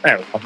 There we go.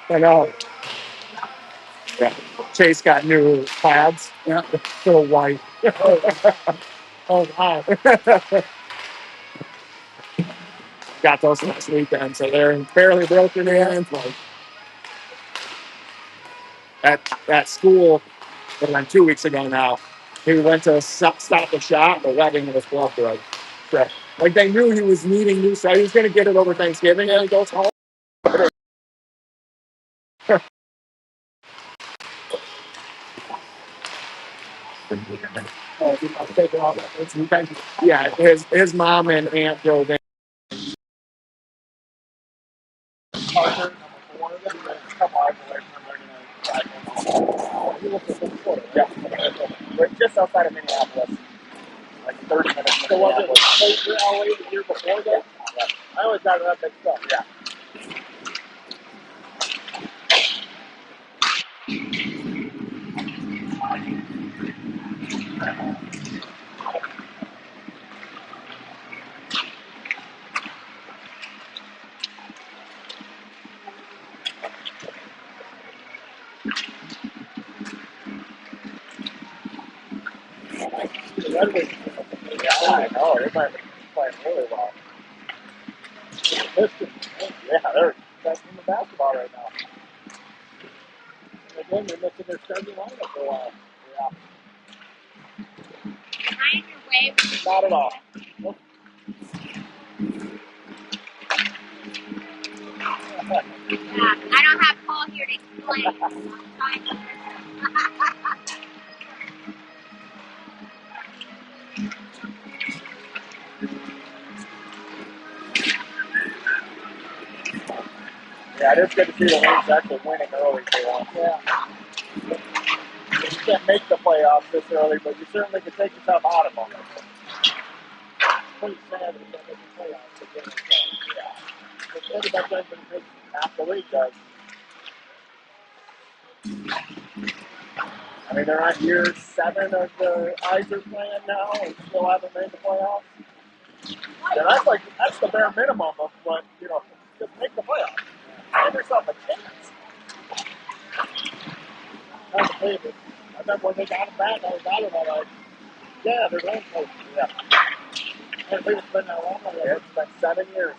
I know. Yeah. Chase got new pads. Yeah. So white. Oh wow. Got those last weekend, so they're barely broken in. Like at school, it went 2 weeks ago now. He went to stop the shop, but that didn't his glove right. So, like they knew he was needing new, so he was going to get it over Thanksgiving, and he goes home. Yeah, his mom and aunt drove in. We're just outside of Minneapolis, like 30 minutes. So was it LA the year before that? Yeah. I always got that mixed up. Yeah. Yeah, I know. Everybody playing really well. Pistons, yeah, they're best in the basketball right now. And again, they're missing their starting lineup for a while. Yeah. Am I in your way? Not at all. Nope. Yeah, I don't have Paul here to explain. Yeah, it is good to see the Wings actually winning early for once. Yeah. You can't make the playoffs this early, but you certainly can take yourself out of them. It's pretty sad that you don't make the playoffs to get yourself. Yeah. But think about that when you take half the league does. I mean, they're on year 7 of the Iser plan now and still haven't made the playoffs. Yeah, that's the bare minimum of what, to make the playoffs. Give yourself a chance. That's the favorite. I remember when they got him back, I was out of that. Like, yeah, they're going close. Yeah. I can't believe it's been that long. Yeah, it's been 7 years.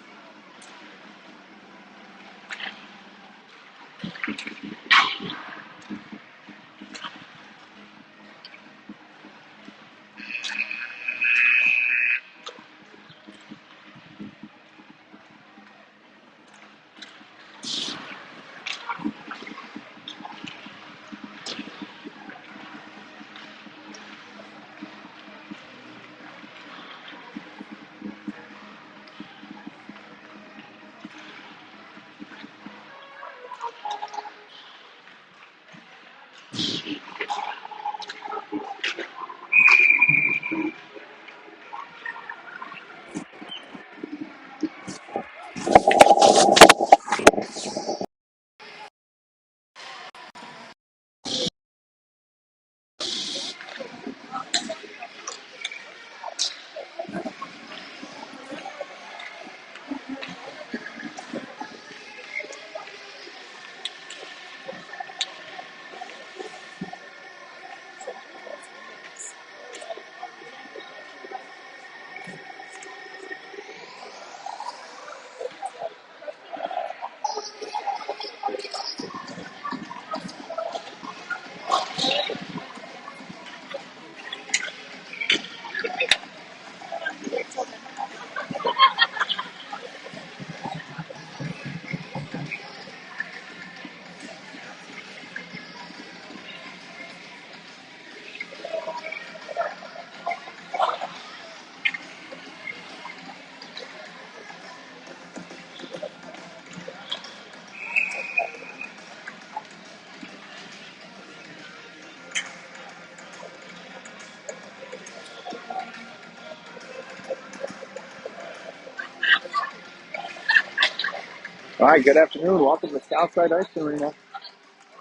All right, good afternoon. Welcome to Southside Ice Arena.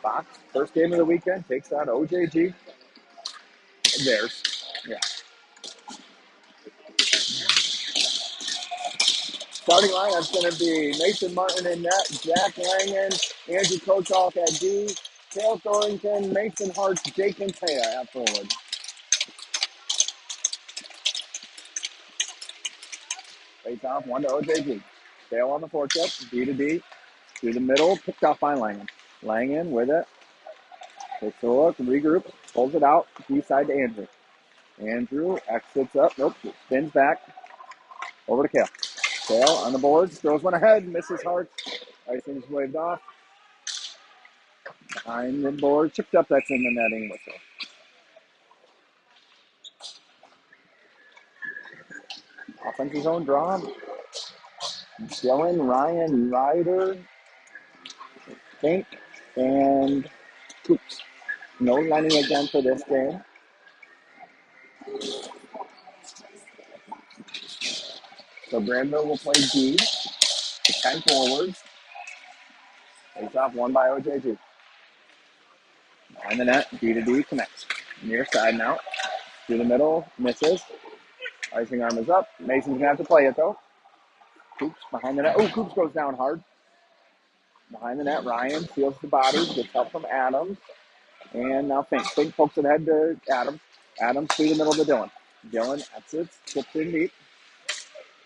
Fox, first game of the weekend, takes on OJG. Theirs. Yeah. Starting lineup's going to be Mason Martin in net, Jack Langen, Andrew Kotalk at D, Dale Thorrington, Mason Hart, Jake and Taya at forward. Face off, 1 to OJG. Dale on the foretip, D to D, through the middle, picked off by Langen. Langen with it, takes a look, regroups, pulls it out, D side to Andrew. Andrew exits up, nope, spins back, over to Kale. Kale on the boards, throws one ahead, misses Hart. Icing's waved off. Behind the board, chipped up, that's in the netting whistle. Offensive zone draw. Dylan, Ryan, Ryder, Fink, and Coops. No running again for this game. So Brandon will play D. 10 forwards. Face off, 1 by OJG. Behind the net, D to D connects. Near side now. Through the middle, misses. Icing arm is up. Mason's going to have to play it though. Coops behind the net. Oh, Coops goes down hard. Behind the net, Ryan feels the body, gets help from Adams. And now Fink. Fink pokes it ahead to Adams. Adams through the middle to Dylan. Dylan exits, tips in deep.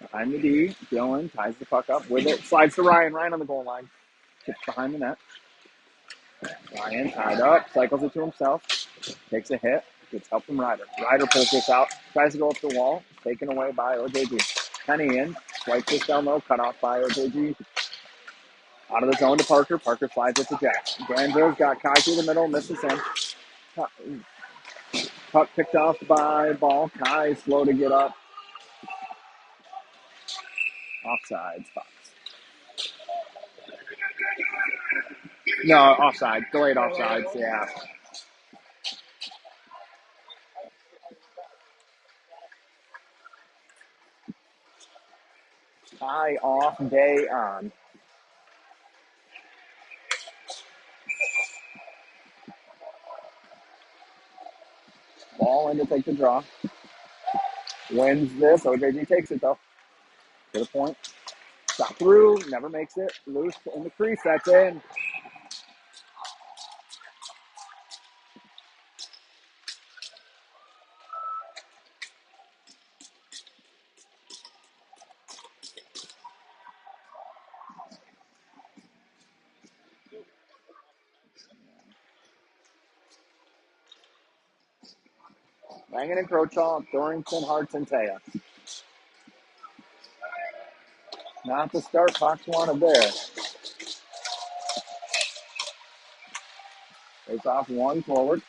Behind the D, Dylan ties the puck up with it. Slides to Ryan. Ryan on the goal line. Tips behind the net. Ryan tied up, cycles it to himself. Takes a hit, gets help from Ryder. Ryder pulls this out, tries to go up the wall. Taken away by OJG. Penny in, swipes this down low, cut off by OJG. Out of the zone to Parker. Parker slides it to Jack. Granville's got Kai through the middle, misses him. Puck picked off by Ball. Kai slow to get up. Offside spots. No, offside. Delayed offsides, yeah. Kai off, day on. Ball in to take the draw. Wins this. OJG takes it though. To the point. Stop through. Never makes it. Loose in the crease. That's in. Langen and Crochalk, Dorrington, Hartz, and Taya. Not the start Fox wanted there. Face off, 1 forward.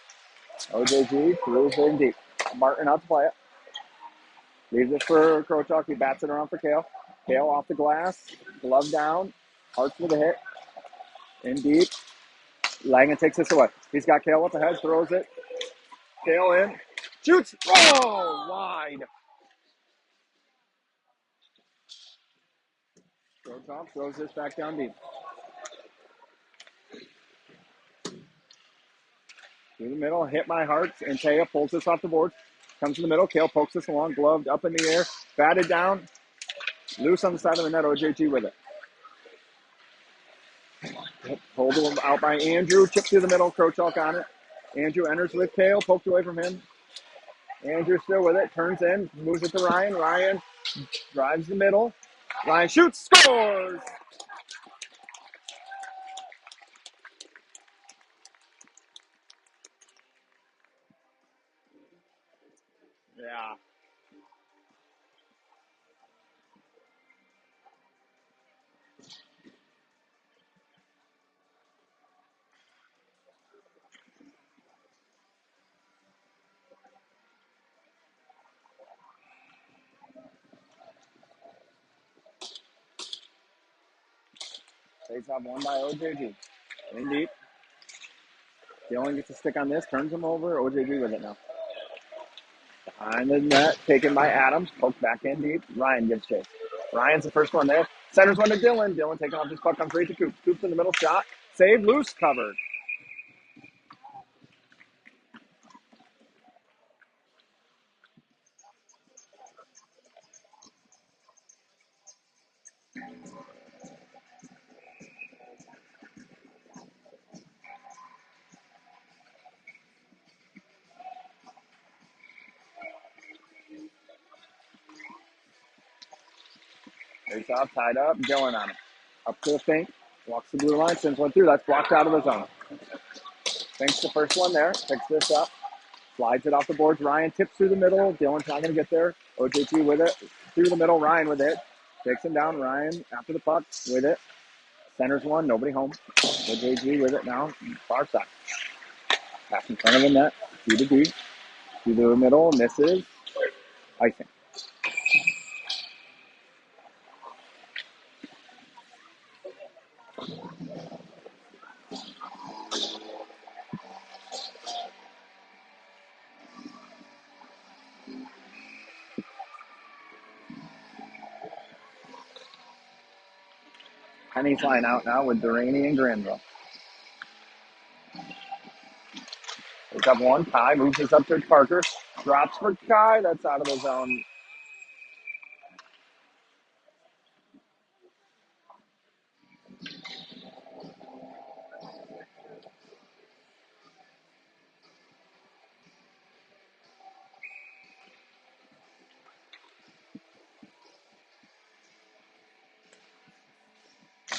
OJG throws in deep. Martin out to play it. Leaves it for Crochalk. He bats it around for Kale. Kale off the glass. Glove down. Hartz with a hit. In deep. Langen takes this away. He's got Kale up ahead. Throws it. Kale in. Shoots. Oh, wide. Crochalk throws this back down deep. Through the middle, hit my Hartz, and Taya pulls this off the board. Comes to the middle, Kale pokes this along, gloved up in the air, batted down, loose on the side of the net, OJG with it. Pulled out by Andrew, chipped through the middle, Crochalk on it. Andrew enters with Kale, poked away from him. Andrew still with it, turns in, moves it to Ryan. Ryan drives the middle. Ryan shoots, scores! Yeah. Face off, 1 by OJG. In deep. Dylan gets a stick on this, turns him over. OJG with it now. Behind the net, taken by Adams. Poked back in deep. Ryan gives chase. Ryan's the first one there. Centers one to Dylan. Dylan taking off his puck on three to Coop. Coop's in the middle shot. Save, loose, covered. Face off, tied up, Dylan on him. Up to the fink. Walks the blue line, sends one through. That's blocked out of the zone. Finks the first one there. Picks this up. Slides it off the boards. Ryan tips through the middle. Dylan's not going to get there. OJG with it. Through the middle. Ryan with it. Takes him down. Ryan after the puck with it. Centers one. Nobody home. OJG with it now. Far side. Pass in front of the net. D to D. Through the middle. Misses. Icing. Penny's line out now with Duraney and Granville. Picks up one. Kai moves this up to Parker. Drops for Kai. That's out of the zone.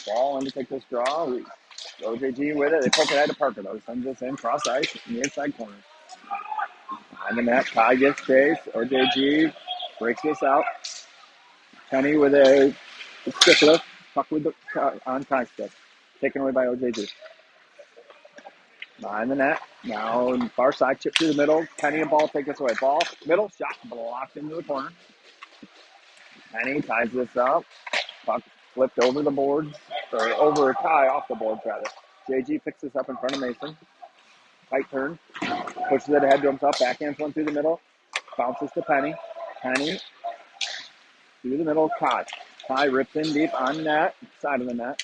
Ball in to take this draw. OJG with it. They poke it ahead to Parker, though. Sends this in. Cross ice. Near side corner. Behind the net. Kai gets chase. OJG breaks this out. Penny with a stick lift. Puck with the on Kai stick. Taken away by OJG. Behind the net. Now far side. Chip through the middle. Penny and ball take this away. Ball. Middle. Shot. Blocked into the corner. Penny ties this up. Puck flipped over the boards. Or over Kai off the boards, rather. JG picks this up in front of Mason. Tight turn. Pushes it ahead to himself. Backhands one through the middle. Bounces to Penny. Penny through the middle. Kai. Kai rips in deep on net. Side of the net.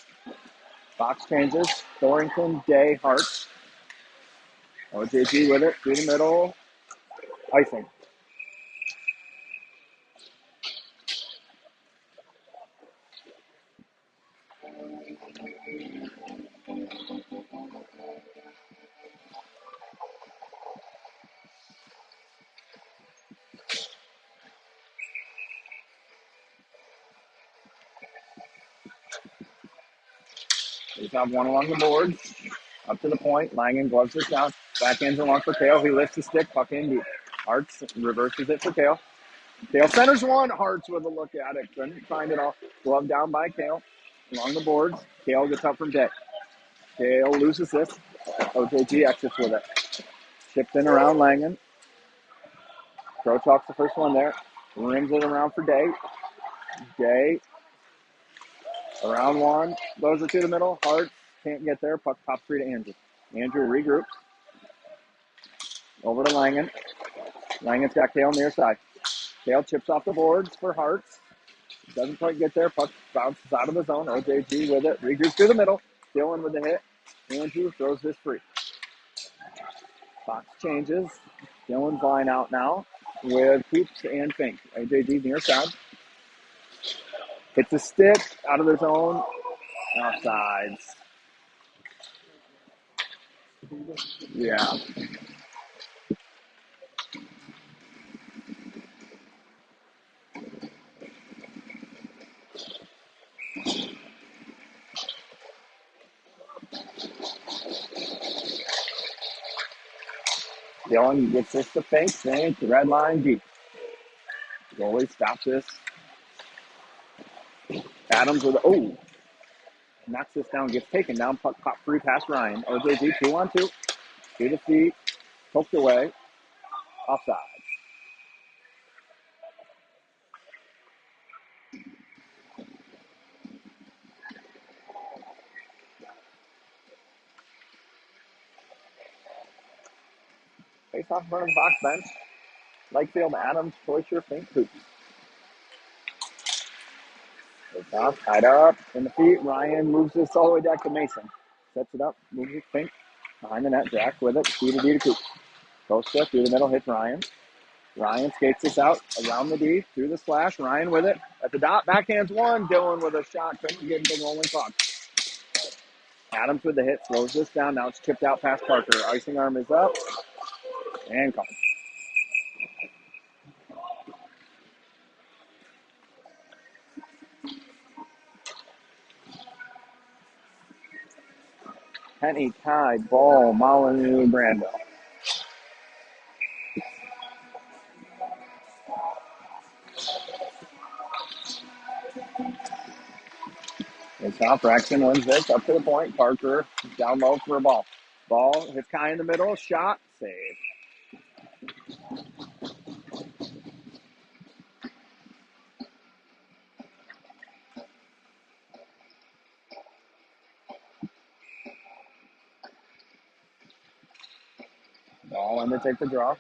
Box changes. Thornton, Day, Hart. OJG with it. Through the middle. Icing. They have one along the boards. Up to the point. Langen gloves this down. Backhands along for Kale. He lifts the stick. Puck in deep. Hartz reverses it for Kale. Kale centers one. Hartz with a look at it. Couldn't find it all. Glove down by Kale. Along the boards. Kale gets up from Day. Kale loses this. OJG exits with it. Chipped in around Langen. Crow talks the first one there. Rims it around for Day. Day. Around one. Goes it to the middle. Hart can't get there. Puck top three to Andrew. Andrew regroups. Over to Langen. Langen's got Kale near side. Kale chips off the boards for Hartz. Doesn't quite get there. Puck bounces out of the zone. OJG with it. Regroups to the middle. Dylan with the hit. Andrew throws this free. Box changes. Dylan's line out now with Hoops and Fink. OJG near side. Hits a stick out of the zone. Offsides. Yeah. Dylan gets this to Fink, red line deep. Goalie stops this. Adams with, knocks this down, gets taken down, puck pop free past Ryan. OJG 2-on-2. 2 to feet, poked away, offside. Face off in front of the box bench. Lakefield, Adams, Toysher, Fink, Hoops. Off, tied up in the feet. Ryan moves this all the way back to Mason. Sets it up, moves it, Fink. Behind the net, Jack with it. D to D to Coop. Post step through the middle, hits Ryan. Ryan skates this out around the D, through the slash. Ryan with it at the dot. Backhands one. Dylan with a shot. Couldn't get into the rolling puck. Adams with the hit. Slows this down. Now it's chipped out past Parker. Icing arm is up. And called. Penny, Kai, Ball, Molyneux, Brandel. It's off. Braxton wins this. Up to the point. Parker down low for a ball. Ball hits Kai in the middle. Shot. Save. Ball in to take the draw.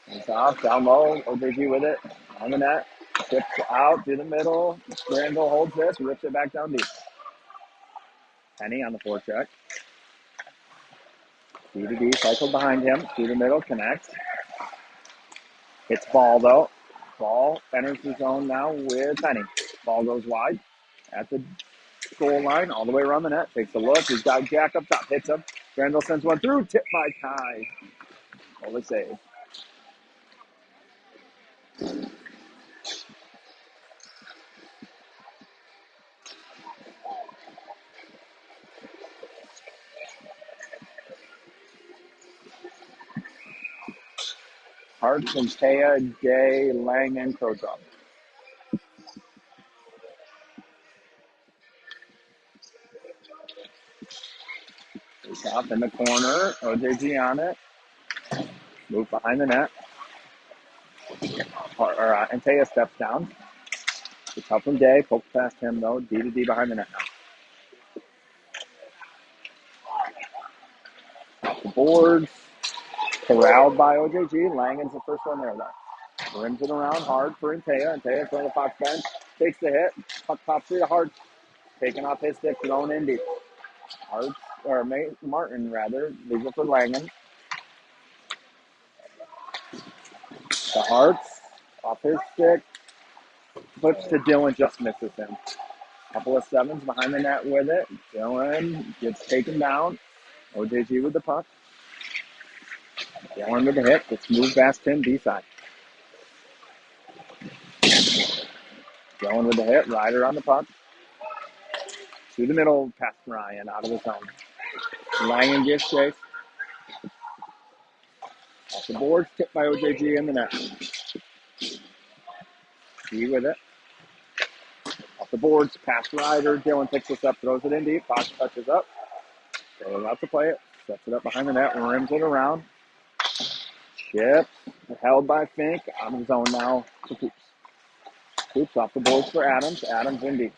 It's off. Down low. OJG with it. On the net. Tips out through the middle. Randall holds this. Rips it back down deep. Penny on the forecheck. D to D. Cycle behind him. Through the middle. Connects. Hits Ball though. Ball enters the zone now with Penny. Ball goes wide at the goal line, all the way around the net. Takes a look. He's got Jack up top. Hits him. Randall sends one through. Tipped by Kai. Only save. Hart, Taya, Day, Lang, and Krotop. It's off in the corner. OJG on it. Move behind the net. And Taya steps down. It's up from Day. Pokes past him though. D to D behind the net now. Off the boards. Corralled by OJG. Langen's the first one there though. Rims it around hard for Antea. Antea from the Fox bench. Takes the hit. Puck pops through the Hart. Taking off his stick. Thrown in deep. Hart, or Martin rather. Leaves it for Langen. The Harts. Off his stick. Flips to Dylan. Just misses him. Couple of sevens behind the net with it. Dylan gets taken down. OJG with the puck. Dylan with the hit. Gets moved past him. D-side. Dylan with the hit. Ryder on the puck. To the middle, past Ryan, out of the zone. Ryan gives chase. Off the board, tipped by OJG in the net. D with it. Off the boards, past Ryder. Dylan picks this up, throws it in deep. Fox touches up. Goes out to play it. Sets it up behind the net, rims it around. Chips, held by Fink. Out of the zone now to Coops. Coops off the boards for Adams. Adams in deep.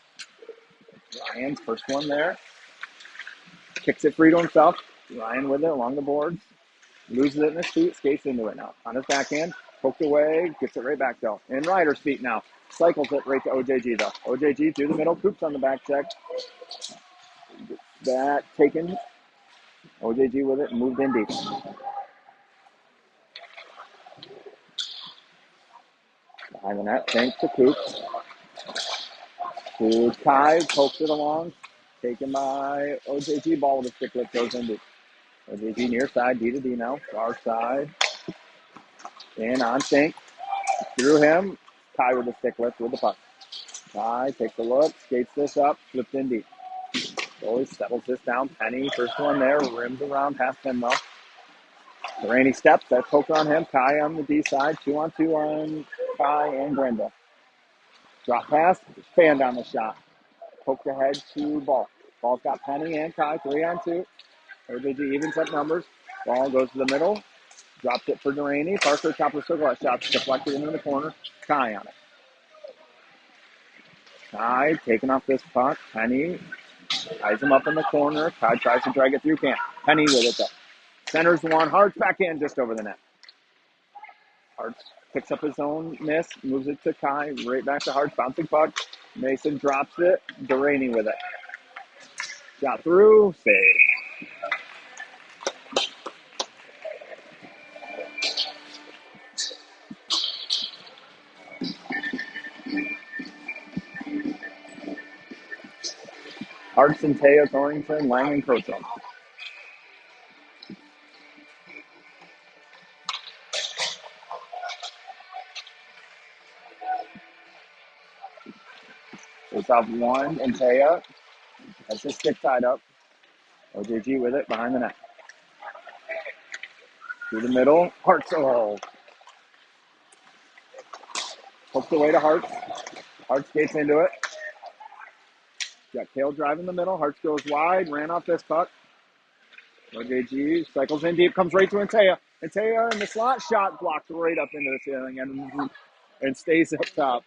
Ryan's first one there. Kicks it free to himself. Ryan with it along the boards. Loses it in his feet. Skates into it now. On his backhand. Poked away. Gets it right back though. In Ryder's feet now. Cycles it right to OJG though. OJG through the middle. Coops on the back check. That taken. OJG with it. Moved in deep. Behind the net. Thanks to Coops. To Kai. Pokes it along. Taken by OJG. Ball with a stick lift goes in deep. OJG near side. D to D now. Far side. And on Fink. Through him. Kai with the stick lift with the puck. Kai takes a look. Skates this up. Flipped in deep. Goalie settles this down. Penny, first one there. Rims around past him though. Rainey steps. That poke on him. Kai on the D side. 2-on-2 on Kai and Brenda. Drop pass. Fan down the shot. Poked ahead to Ball. Ball's got Penny and Kai. 3-on-2. OJG evens up numbers. Ball goes to the middle. Drops it for Duraney. Parker top of the circle. That shot's deflected into the corner. Kai on it. Kai taking off this puck. Penny Ties him up in the corner. Kai tries to drag it through. Can't. Penny with it, though. Centers one. Hart's back in just over the net. Hart's picks up his own miss. Moves it to Kai. Right back to Hart's. Bouncing puck. Mason drops it. Delaney with it. Shot through. Save. Hart's and Taya Thornton, Lang and Croton. It's off one, and Taya has his stick tied up. OJG with it behind the net. Through the middle. Hart's. Oh. Hooks away to Hart's. Hart's skates into it. Got Kale drive in the middle. Hart's goes wide. Ran off this puck. OJG cycles in deep. Comes right to Antea. Antea in the slot. Shot blocked right up into the ceiling and stays up top.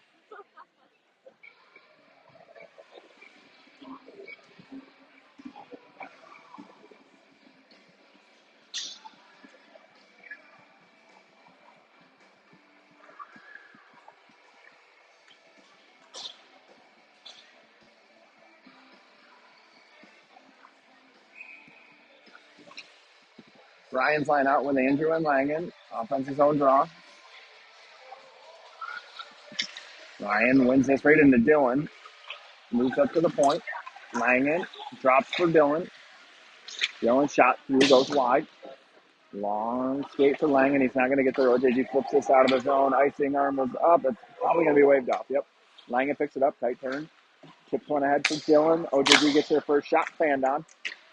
Ryan's line out with Andrew and Langen. Offense's own draw. Ryan wins this right into Dylan. Moves up to the point. Langen drops for Dylan. Dylan shot through, goes wide. Long skate for Langen. He's not going to get there. OJG flips this out of his own. Icing arm was up. It's probably going to be waved off. Yep. Langen picks it up. Tight turn. Chips one ahead for Dylan. OJG gets their first shot fanned on.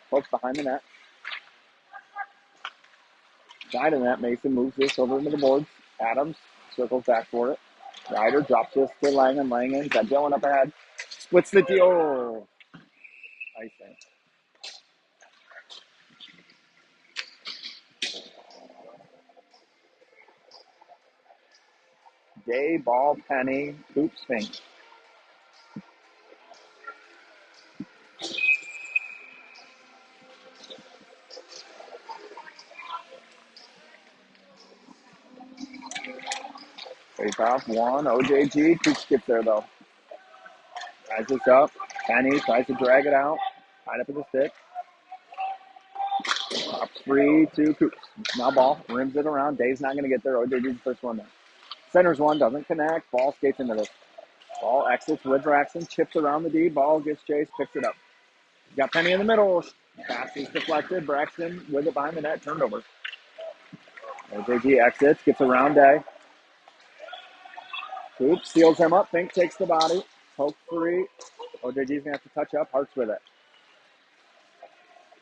Folks behind the net. Side of that, Mason moves this over into the boards. Adams circles back for it. Ryder drops this to Langen. Langen got Dylan up ahead. Splits the deal. Oh, icing. Day, ball, Penny, hoops, Fink. Face off one. OJG. Two skips there, though. Ties this up. Penny tries to drag it out. Tied up with the stick. Up 3-2 Coops. Now ball. Rims it around. Day's not going to get there. OJG's the first one there. Centers one. Doesn't connect. Ball skates into this. Ball exits with Braxton. Chips around the D. Ball gets chased. Picks it up. Got Penny in the middle. Pass is deflected. Braxton with it behind the net. Turned over. OJG exits. Gets around Day. Coops seals him up. Fink takes the body. Poke free. OJG's going to have to touch up. Hart's with it.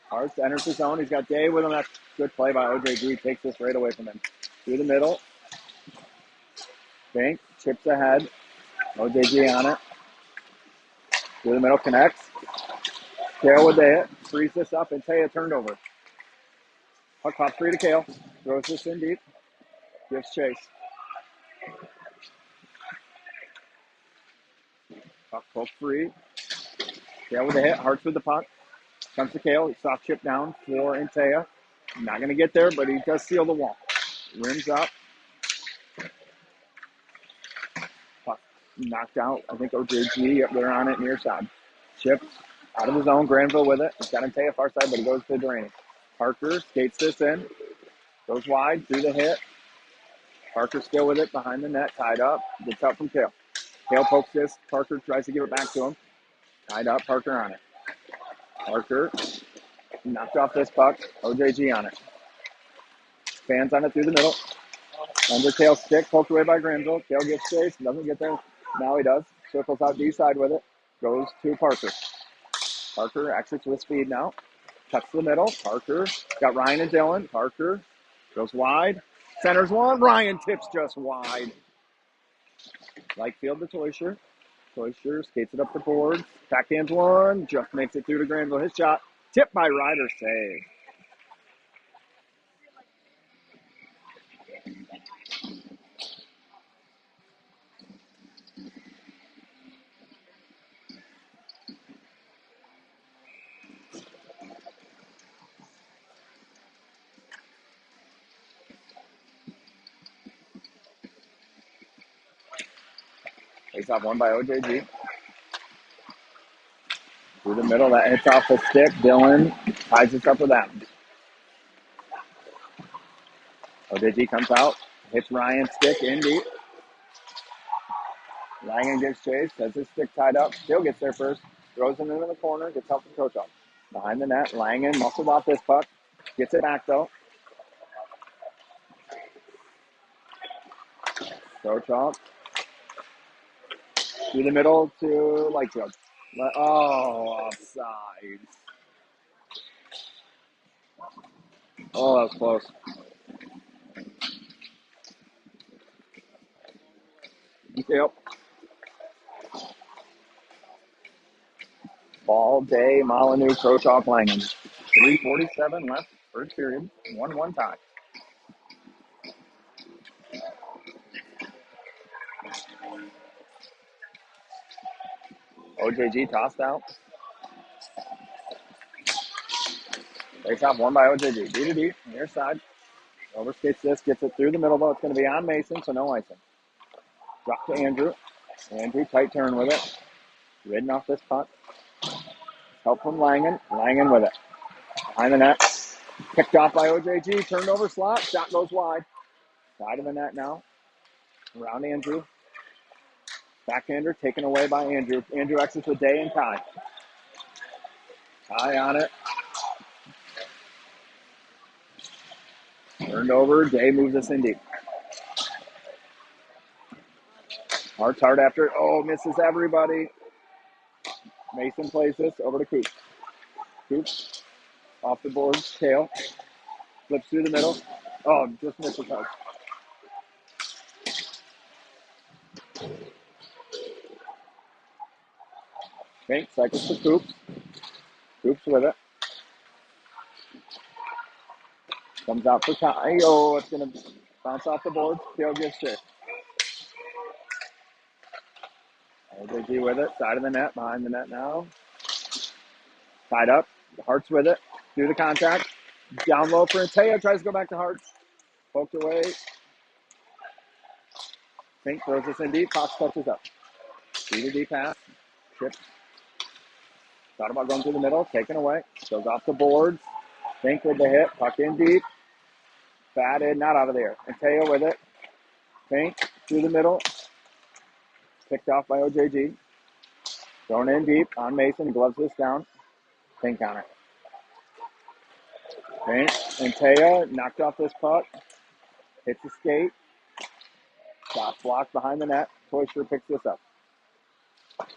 Hart's enters the zone. He's got Day with him. That's good play by OJG. Takes this right away from him. Through the middle. Fink chips ahead. OJG on it. Through the middle. Connects. Kale with it. Frees this up and Taya turned over. Puck pop free to Kale. Throws this in deep. Gives chase. Puck poke free. Kale with a hit. Hart's with the puck. Comes to Kale. Soft chip down for Antea. Not going to get there, but he does seal the wall. Rims up. Puck knocked out. I think OJG up there on it near side. Chips out of his own. Granville with it. He's got Antea far side, but he goes to Duraney. Parker skates this in. Goes wide through the hit. Parker still with it behind the net. Tied up. Gets out from Kale. Kale pokes this. Parker tries to give it back to him. Tied up. Parker on it. Parker knocked off this puck. OJG on it. Fans on it through the middle. Under Kale's stick. Poked away by Granville. Kale gets chased. Doesn't get there. Now he does. Circles out D side with it. Goes to Parker. Parker exits with speed now. Cuts to the middle. Parker got Ryan and Dylan. Parker goes wide. Centers one. Ryan tips just wide. Like field to Toysher. Toysher skates it up the board. Backhands one. Just makes it through to Granville. His shot. Tipped by Ryder. Save. Face off one by OJG. Through the middle, that hits off the stick. Dylan ties us up with that. OJG comes out, hits Ryan's stick in deep. Langen gives chase, has his stick tied up. Still gets there first. Throws him into the corner, gets help from Coach off. Behind the net, Langen muscles off this puck. Gets it back though. Coach off. Through the middle to Lightfield. Oh, offside. Oh, that was close. Yep. Ball day, Molyneux, Krochok, Langen. 3:47 left, first period. 1-1 tie. OJG tossed out. Face off one by OJG. D to D, near side. Overskates this, gets it through the middle though. It's going to be on Mason, so no icing. Drop to Andrew. Andrew, tight turn with it. Ridden off this puck. Help from Langen. Langen with it. Behind the net. Picked off by OJG. Turned over slot. Shot goes wide. Side of the net now. Around Andrew. Backhander taken away by Andrew. Andrew exits with Day and Ty. Ty on it. Turned over. Day moves us in deep. Hart's hard after. Oh, misses everybody. Mason plays this over to Coop. Coop off the boards. Tail. Flips through the middle. Oh, just missed the touch. Bank cycles to Coops. Coops with it. Comes out for Ty. Oh, it's going to bounce off the boards. Tail gets shit. OJG with it. Side of the net. Behind the net now. Tied up. Hart's with it. Through the contact. Down low for Taya. Tries to go back to Hart. Poked away. Fink throws this in deep. Fox touches up. D to D pass. Chip. Thought about going through the middle. Taken away. Goes off the boards. Fink with the hit. Puck in deep. Batted. Not out of there. And Taya with it. Fink through the middle. Picked off by OJG. Thrown in deep on Mason. Gloves this down. Fink on it. Fink and Taya knocked off this puck. Hits the skate. Shot blocked behind the net. Toyster picks this up.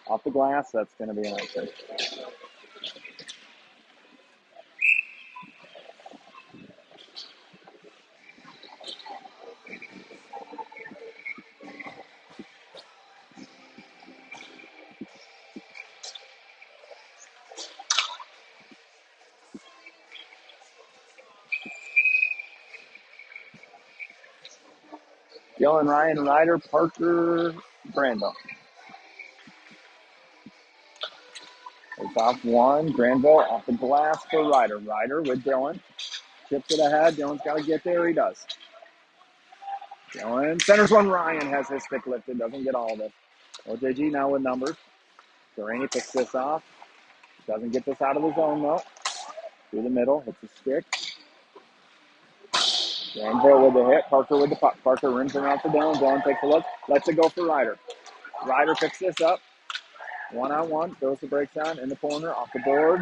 Off the glass. That's going to be an icing. Dylan, Ryan, Ryder, Parker, Granville. It's off one. Granville off the glass for Ryder. Ryder with Dylan. Chips it ahead. Dylan's got to get there. He does. Dylan centers one. Ryan has his stick lifted. Doesn't get all of it. OJG now with numbers. Durrani picks this off. Doesn't get this out of the zone though. Through the middle. Hits the stick. Granville with the hit. Parker with the puck. Parker rims around for Dylan. Dylan takes a look. Lets it go for Ryder. Ryder picks this up. 1-on-1. Throws the brakes on in the corner. Off the board.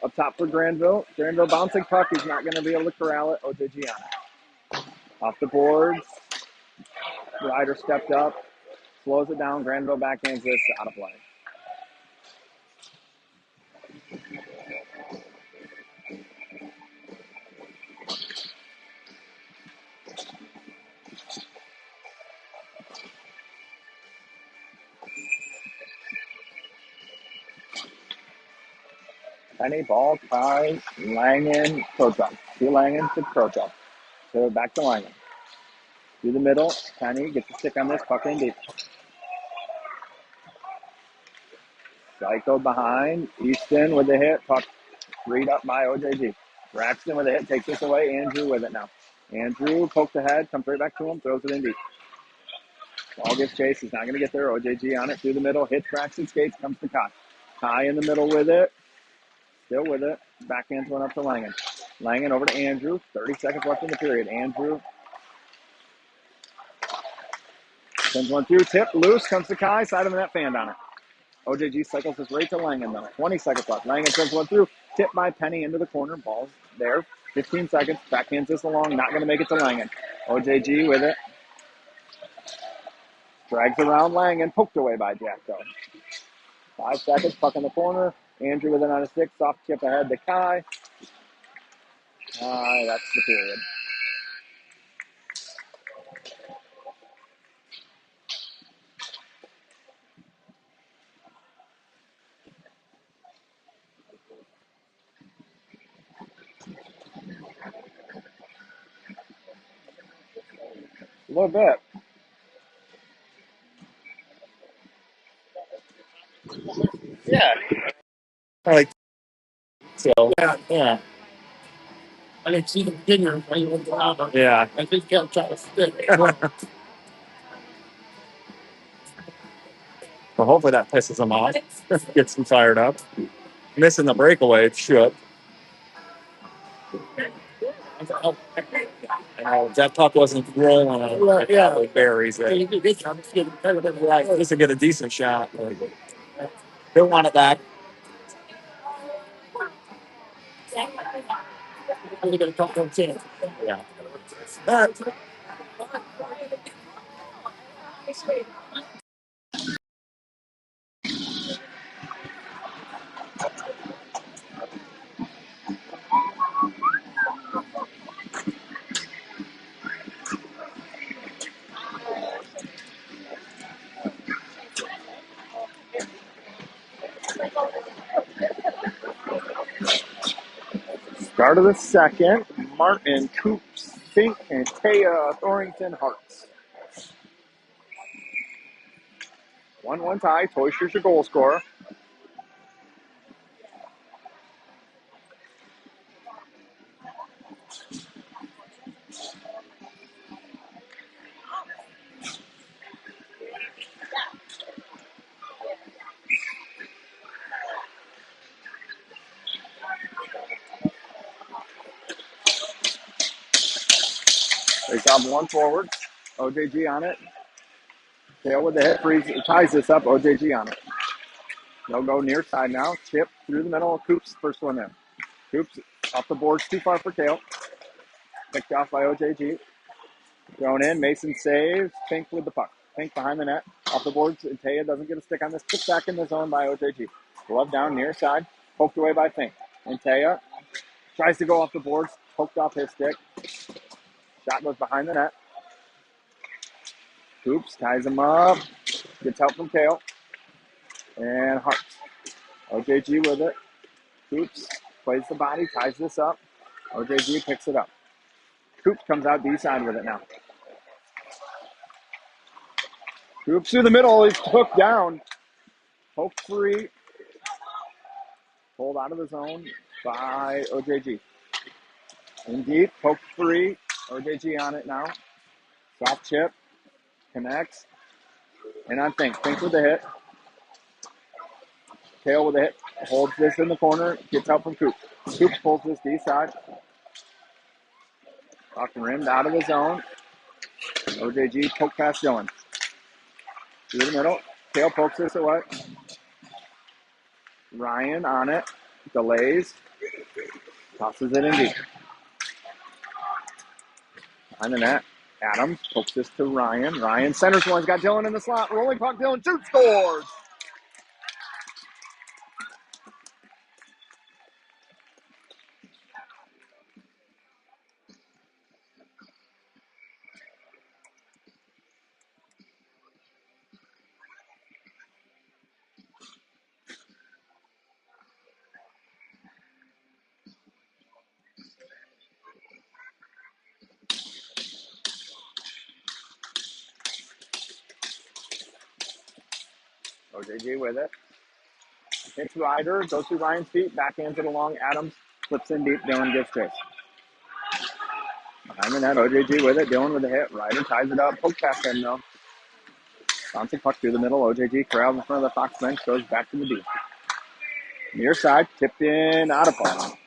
Up top for Granville. Granville bouncing puck. He's not going to be able to corral it. OJG on it. Off the boards. Ryder stepped up. Slows it down. Granville backhands this out of play. Penny, ball, tie, Langen, Krochok. To Langen to Krochok. So back to Langen. Through the middle. Penny gets the stick on this. Puck in deep. Psycho behind. Easton with the hit. Puck freed up by OJG. Braxton with the hit. Takes this away. Andrew with it now. Andrew pokes ahead. Comes right back to him. Throws it in deep. Ball gets chased. He's not going to get there. OJG on it through the middle. Hits, tracks, and skates. Comes to Kai. Kai in the middle with it. Still with it. Backhands one up to Langen. Langen over to Andrew. 30 seconds left in the period. Andrew sends one through. Tip. Loose. Comes to Kai. Side of the net. Fanned on it. OJG cycles this right to Langen, though. 20 seconds left. Langen sends one through. Tip by Penny into the corner. Ball's there. 15 seconds. Backhands this along. Not going to make it to Langen. OJG with it. Drags around Langen. Poked away by Jack, though. 5 seconds. Puck in the corner. Andrew with it on a stick. Soft chip ahead to Kai. That's the period. A little bit. Yeah. I like so. Yeah. I didn't see the dinner when you went down. Yeah. I think he'll try to stick. Well, hopefully that pisses him off. Gets him fired up. Missing the breakaway, it should. I know if that puck wasn't rolling, it probably buries it. Just to get a decent shot. Don't want it back. Yeah. Start of the second. Martin, Coops, Fink, and Taya Thorrington Hartz. 1-1 tie. Toyster's your goal scorer. They got one forward. OJG on it. Tail with the hit. Freeze. Ties this up. OJG on it. They'll go near side now. Chip through the middle. Coops first one in. Coops off the boards. Too far for Kale. Picked off by OJG. Thrown in. Mason saves. Pink with the puck. Pink behind the net. Off the boards. And Taya doesn't get a stick on this. Put back in the zone by OJG. Glove down near side. Poked away by Fink. And Taya tries to go off the boards. Poked off his stick. Shot goes behind the net. Coops ties him up. Gets help from Kale. And Hart. OJG with it. Coops plays the body. Ties this up. OJG picks it up. Coops comes out D-side with it now. Coops through the middle. He's hooked down. Poke free. Pulled out of the zone by OJG. In deep. Poke free. OJG on it now. Soft chip. Connects. And on Fink. Fink with the hit. Kale with a hit. Holds this in the corner. Gets out from Coops. Coops pulls this D-side. Puck rimmed out of the zone. OJG poke past Dylan. Through the middle. Kale pokes this away. Ryan on it. Delays. Tosses it in deep. Behind the net. Adams pokes this to Ryan. Ryan centers one. He's got Dylan in the slot. Rolling puck. Dylan shoots. Scores. OJG with it. Hits Ryder. Goes through Ryan's feet. Backhands it along. Adams flips in deep. Dylan gives chase. Behind the net. OJG with it. Dylan with a hit. Ryder ties it up. Poke past him though. Bouncing puck through the middle. OJG corralled in front of the Fox bench. Goes back to the D. Near side. Tipped in. Out of play.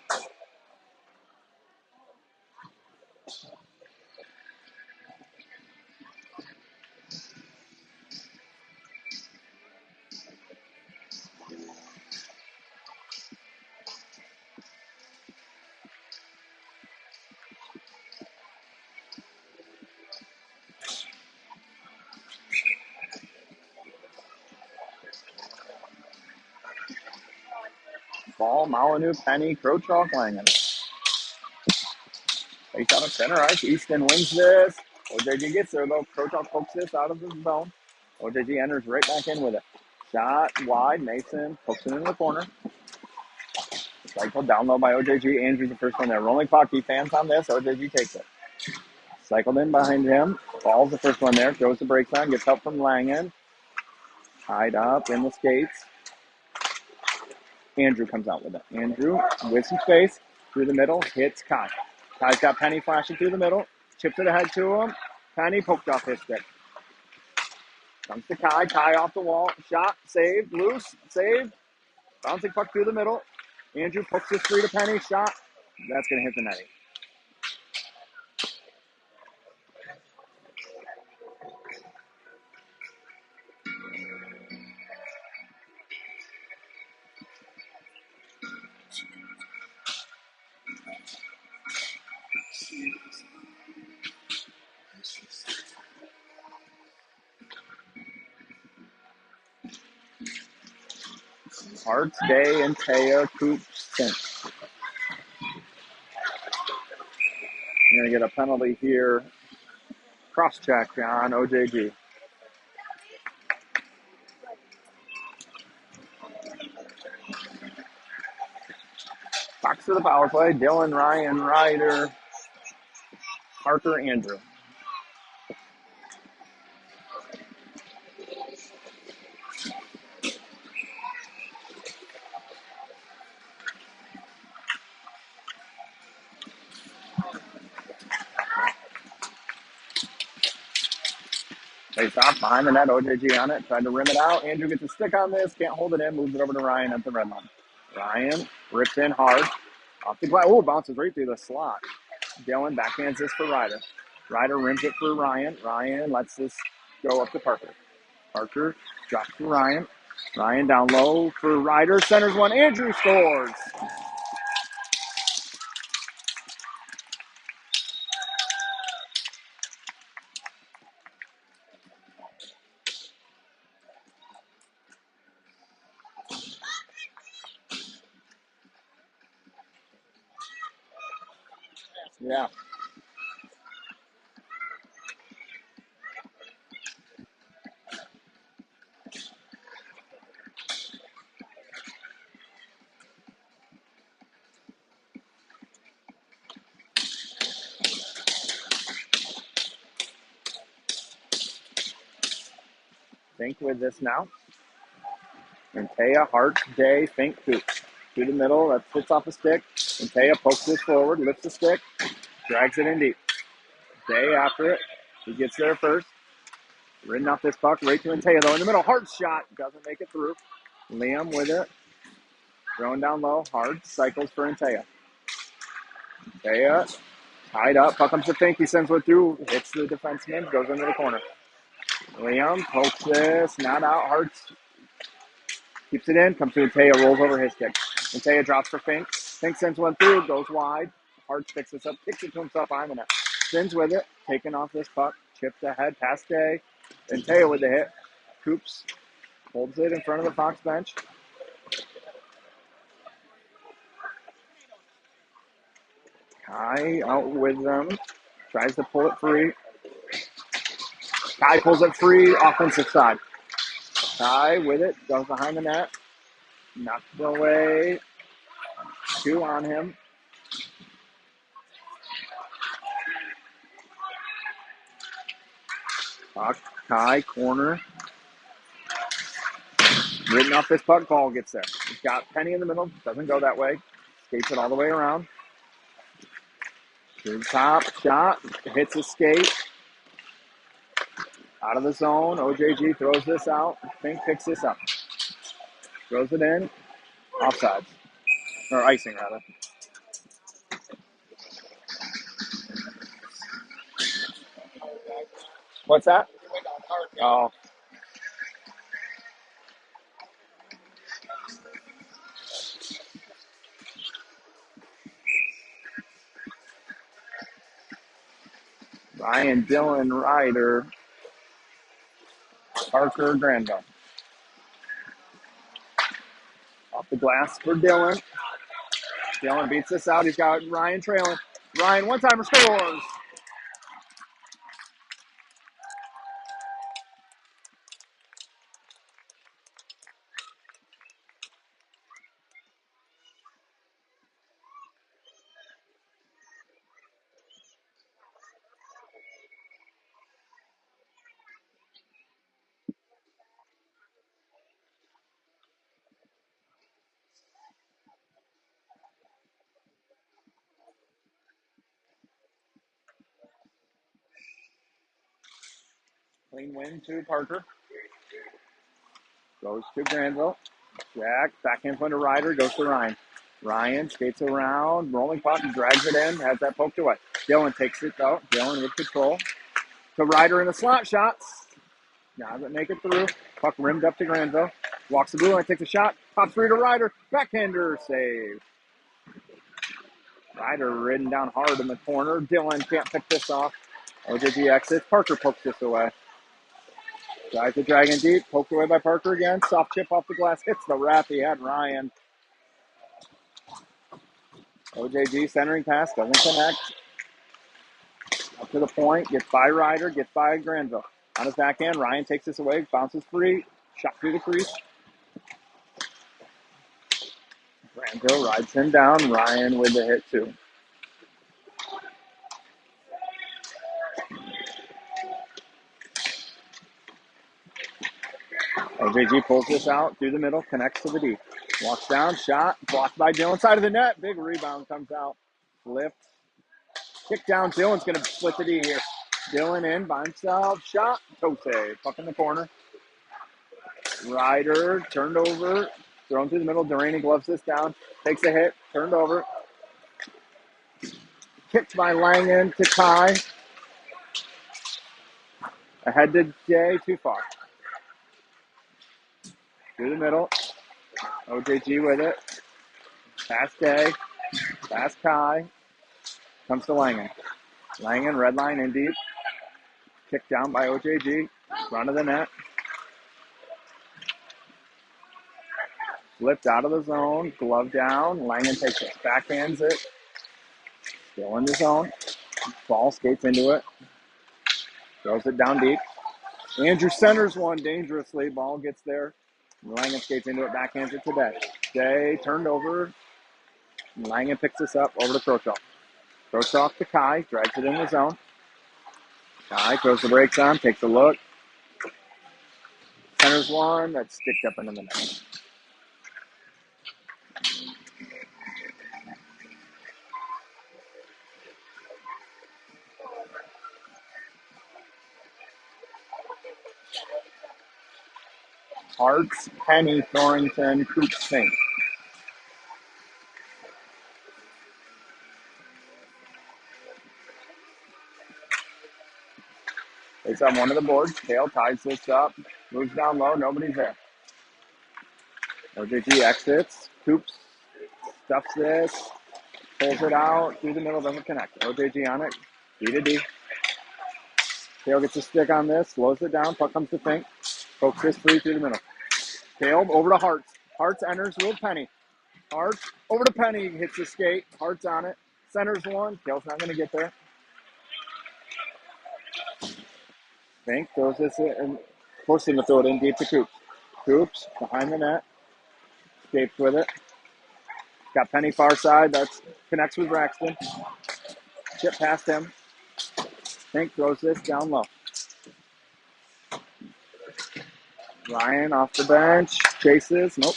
Ball, Molyneux, Penny, Crochalk, Langen. Takes out of center ice. Easton wins this. OJG gets there, though. Crochalk pokes this out of the zone. OJG enters right back in with it. Shot wide. Mason pokes it in the corner. Cycle down low by OJG. Andrews the first one there. Rolling puck. He fans on this. OJG takes it. Cycled in behind him. Falls the first one there. Throws the brakes on. Gets help from Langen. Tied up in the skates. Andrew comes out with it. Andrew with some space. Through the middle. Hits Kai. Kai's got Penny flashing through the middle. Chips it ahead to him. Penny poked off his stick. Comes to Kai. Kai off the wall. Shot. Saved. Loose. Saved. Bouncing puck through the middle. Andrew pokes this free to Penny. Shot. That's going to hit the netting. Hearts, Day, and Taya, Coops, Cinch. You're going to get a penalty here. Cross-check on OJG. Fox to the power play. Dylan, Ryan, Ryder, Parker, Andrew. Face off behind the net. OJG on it. Tried to rim it out. Andrew gets a stick on this. Can't hold it in. Moves it over to Ryan at the red line. Ryan rips in hard. Off the glass. Oh, bounces right through the slot. Dylan backhands this for Ryder. Ryder rims it for Ryan. Ryan lets this go up to Parker. Parker drops to Ryan. Ryan down low for Ryder. Centers one. Andrew scores. Yeah. Think with this now. And Taya, Hart, Day, Fink, Coop. Through the middle, that fits off the stick. And Taya pokes this forward, lifts the stick, drags it in deep. Day after it. He gets there first. Ridden off this puck, right to Taya though. In the middle, Hart shot. Doesn't make it through. Liam with it. Throwing down low. Hard cycles for Taya. Taya tied up. Puck comes to Fink. He sends one through. Hits the defenseman. Goes into the corner. Liam pokes this. Not out. Hart keeps it in. Comes to Taya. Rolls over his stick. Taya drops for Fink. Fink sends one through. Goes wide. Hart picks this up. Kicks it to himself behind the net. Spins with it. Taking off this puck. Chips ahead. Past Day. Taya with the hit. Coops holds it in front of the Fox bench. Kai out with them. Tries to pull it free. Kai pulls it free. Offensive side. Kai with it. Goes behind the net. Knocks it away. 2 on him. Kai corner. Ridden off this puck. Ball gets there. He's got Penny in the middle. Doesn't go that way. Skates it all the way around. To the top. Shot. Hits a skate. Out of the zone. OJG throws this out. Fink picks this up. Throws it in. Offsides. Or icing, rather. What's that? Oh, Ryan, Dylan, Ryder, Parker, Granville. Off the glass for Dylan. Dylan beats this out. He's got Ryan trailing. Ryan, one-timer scores. Clean win to Parker. Goes to Granville. Jack, back in front of Ryder, goes to Ryan. Ryan skates around, rolling puck, drags it in, has that poked away. Dylan takes it though. Dylan with control. To Ryder in the slot shots. Doesn't make it through. Puck rimmed up to Granville. Walks the blue line, takes a shot. Pops through to Ryder. Backhander save. Ryder ridden down hard in the corner. Dylan can't pick this off. OJG exits. Parker pokes this away. Tries to drag in deep. Poked away by Parker again. Soft chip off the glass. Hits the wrap. He had Ryan. OJG centering pass. Doesn't connect. Up to the point. Gets by Ryder. Gets by Granville. On his backhand. Ryan takes this away. Bounces free. Shot through the crease. Granville rides him down. Ryan with the hit too. OJG pulls this out through the middle, connects to the D. Walks down, shot, blocked by Dylan, side of the net. Big rebound comes out. Lift. Kick down. Dylan's going to split the D here. Dylan in by himself. Shot. Toe save. Puck in the corner. Ryder turned over. Thrown through the middle. Duraney gloves this down. Takes a hit. Turned over. Kicked by Langen to Kai. Ahead to Jay. Too far. Through the middle. OJG with it. Pass Day. Pass Kai. Comes to Langen. Langen, red line in deep. Kicked down by OJG. Front of the net. Flipped out of the zone. Glove down. Langen takes it. Backhands it. Still in the zone. Ball skates into it. Throws it down deep. Andrew centers one dangerously. Ball gets there. Langen skates into it. Backhands it to Day. Day turned over. Langen picks this up over to Krochow. Krochow to Kai. Drags it in the zone. Kai throws the brakes on. Takes a look. Centers one. That's sticked up into the net. Hartz, Penny, Thornton, Coops, Fink. Takes on one of the boards. Tail ties this up. Moves down low. Nobody's there. OJG exits. Coops stuffs this. Pulls it out. Through the middle. Doesn't connect. OJG on it. D to D. Tail gets a stick on this. Slows it down. Puck comes to Fink. Pokes this free through the middle. Tail over to Hartz. Hartz enters with Penny. Hartz over to Penny. Hits the skate. Hartz on it. Centers one. Tail's not going to get there. Fink throws this in, forcing him to throw it in deep to Coops. Coops behind the net. Escapes with it. Got Penny far side. That's connects with Braxton. Chip past him. Fink throws this down low. Ryan off the bench. Chases. Nope.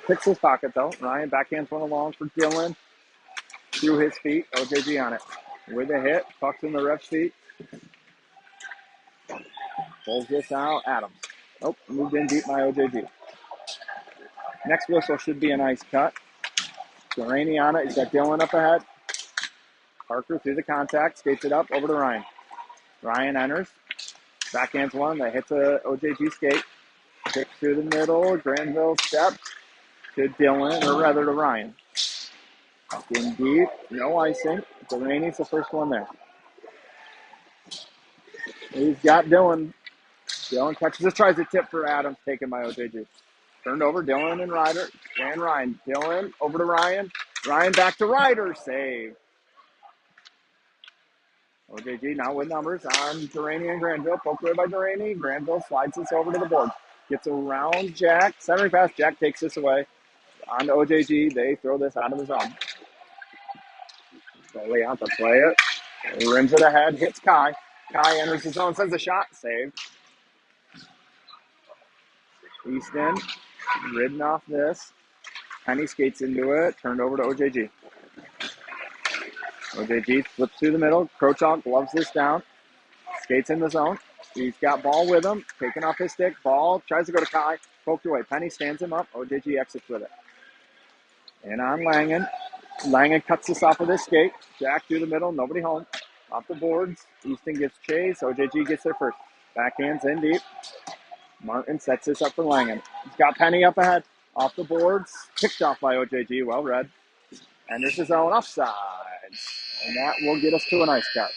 Picks his pocket though. Ryan backhands one along for Dylan. Through his feet. OJG on it. With a hit. Puck's in the ref's feet. Pulls this out. Adams. Oh, moved in deep by OJG. Next whistle should be a nice cut. Delaney on it. He's got Dylan up ahead. Parker through the contact. Skates it up over to Ryan. Ryan enters. Backhands one. That hits a OJG skate. Kicks through the middle. Granville steps to Dylan, or rather to Ryan. In deep. No icing. Delaney's the first one there. He's got Dylan. Dylan catches it. Tries to tip for Adams. Taken by OJG. Turned over. Dylan and Ryder. And Ryan. Dylan over to Ryan. Ryan back to Ryder. Save. OJG now with numbers on Durrani and Granville. Poked away by Durrani. Granville slides this over to the board. Gets around Jack. Centering pass. Jack takes this away. On to OJG. They throw this out of the zone. Slowly out to play it. Rims it ahead. Hits Kai. Kai enters the zone. Sends a shot. Saved. Easton. Ridden off this. Penny skates into it. Turned over to OJG. OJG flips through the middle. Krochak gloves this down. Skates in the zone. He's got ball with him. Taking off his stick. Ball. Tries to go to Kai. Poked away. Penny stands him up. OJG exits with it. And on Langen. Langen cuts this off with his skate. Jack through the middle. Nobody home. Off the boards. Easton gets chased. OJG gets there first. Backhands in deep. Martin sets this up for Langen. He's got Penny up ahead. Off the boards. Kicked off by OJG. Well read. Enters his own offside. And that will get us to an ice cut.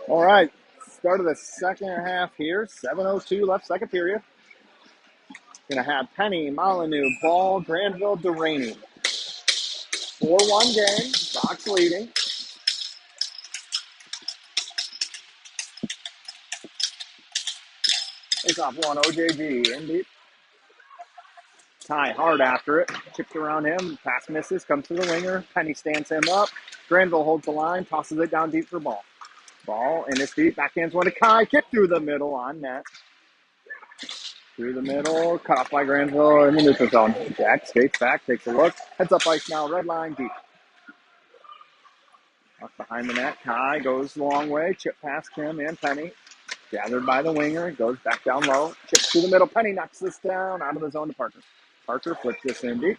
All right, start of the second half here. 7:02 left, second period. Gonna have Penny, Molyneux, Ball, Granville, Delaney. 4-1 game. Sox leading. Face off one. OJG in deep. Ty hard after it. Chips around him. Pass misses. Comes to the winger. Penny stands him up. Granville holds the line. Tosses it down deep for Ball. Ball in his feet. Backhands one to Kai. Kick through the middle on net. Through the middle. Cut off by Granville in the neutral zone. Jack skates back. Takes a look. Heads up ice now. Red line deep. Up behind the net. Kai goes the long way. Chip past him and Penny. Gathered by the winger. Goes back down low. Chips through the middle. Penny knocks this down out of the zone to Parker. Parker flips this in deep.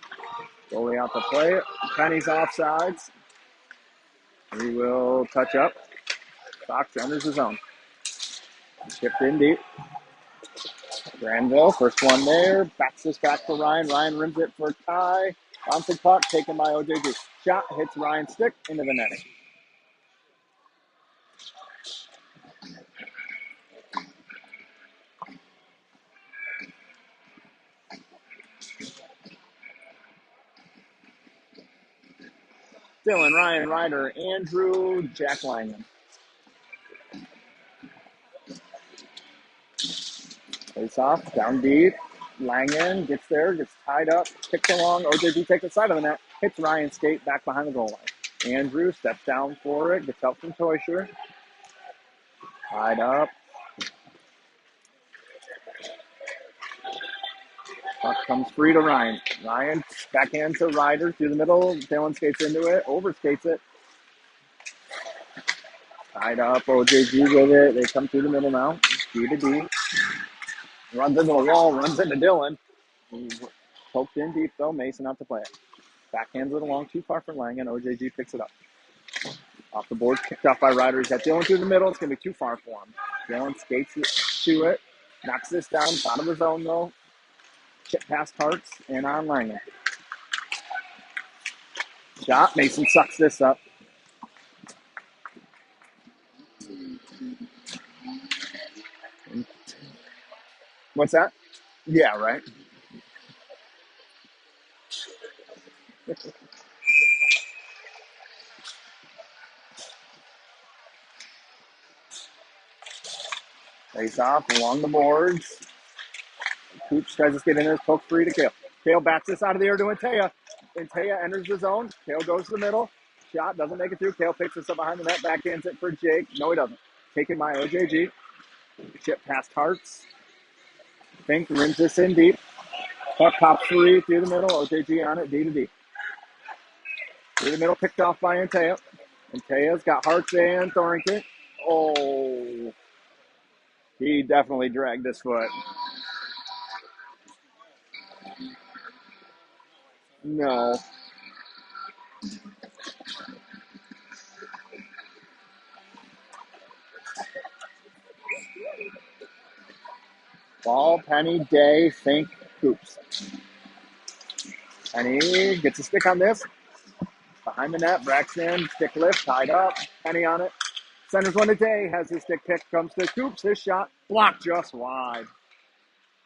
Goalie out to play it. Penny's offsides. He will touch up. Fox enters the zone. Chipped in deep. Granville, first one there. Backs this back for Ryan. Ryan rims it for Ty. Bouncing puck taken by OJG. Shot hits Ryan's stick into the netting. Dylan, Ryan, Ryder, Andrew, Jack Langham. Face off, down deep. Langan gets there, gets tied up, kicks along. OJG takes the side of the net, hits Ryan's skate back behind the goal line. Andrew steps down for it, gets help from Teuscher. Tied up. Puck comes free to Ryan. Ryan backhand to Ryder through the middle. Dylan skates into it, overskates it. Tied up, OJG with it. They come through the middle now. D to D. Runs into the wall, runs into Dylan. He's poked in deep though. Mason out to play it. Backhands it along too far for Langan. OJG picks it up. Off the board, kicked off by Ryder. He's got Dylan through the middle. It's going to be too far for him. Dylan skates to it. Knocks this down. Bottom of the zone though. Chip past Hartz and on Langan. Shot. Mason sucks this up. What's that? Yeah, right. Face off along the boards. Coops tries to get in there. Poke free to Kale. Kale bats this out of the air to Antea. Antea enters the zone. Kale goes to the middle. Shot doesn't make it through. Kale picks this up behind the net. Backhands it for Jake. No, he doesn't. Taken by OJG. Chip past Hartz. Fink rims this in deep. Puck pops free through the middle. OJG on it. D to D. Through the middle, picked off by Antea. Antea's got Hartz and Thornton. Oh, he definitely dragged his foot. No. Ball, Penny, Day, Fink, Coops. Penny gets a stick on this. Behind the net, Braxton, stick lift, tied up. Penny on it. Centers one to Day, has his stick pick, comes to Coops. His shot, blocked just wide.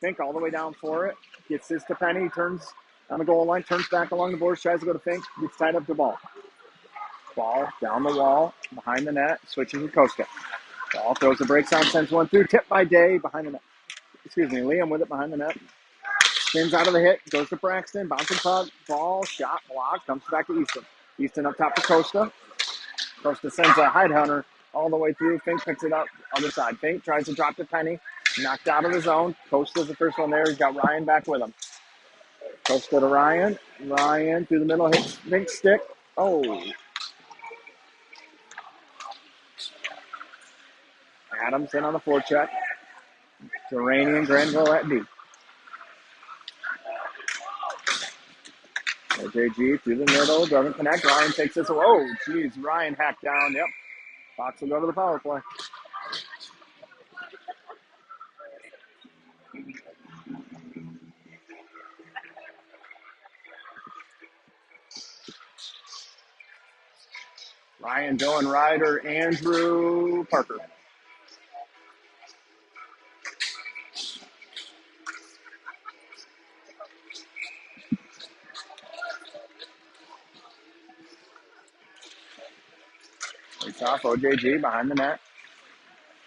Fink all the way down for it. Gets this to Penny, turns on the goal line, turns back along the boards, tries to go to Fink, gets tied up to Ball. Ball down the wall, behind the net, switching to Costa. Ball throws the brakes on, sends one through, tipped by Day, behind the net. Excuse me, Liam with it behind the net. Spins out of the hit, goes to Braxton, bouncing puck, ball, shot, block, comes back to Easton. Easton up top for Costa. Costa sends a hide hunter all the way through. Fink picks it up, other side. Fink tries to drop to Penny, knocked out of the zone. Costa's the first one there. He's got Ryan back with him. Costa to Ryan. Ryan through the middle, hits Fink's stick. Oh. Adams in on the forecheck. Durrani and Granville at D. OJG through the middle, doesn't connect. Ryan takes this. Oh, geez, Ryan hacked down. Yep. Fox will go to the power play. Ryan, Dylan, Ryder, Andrew, Parker. Face off, OJG behind the net.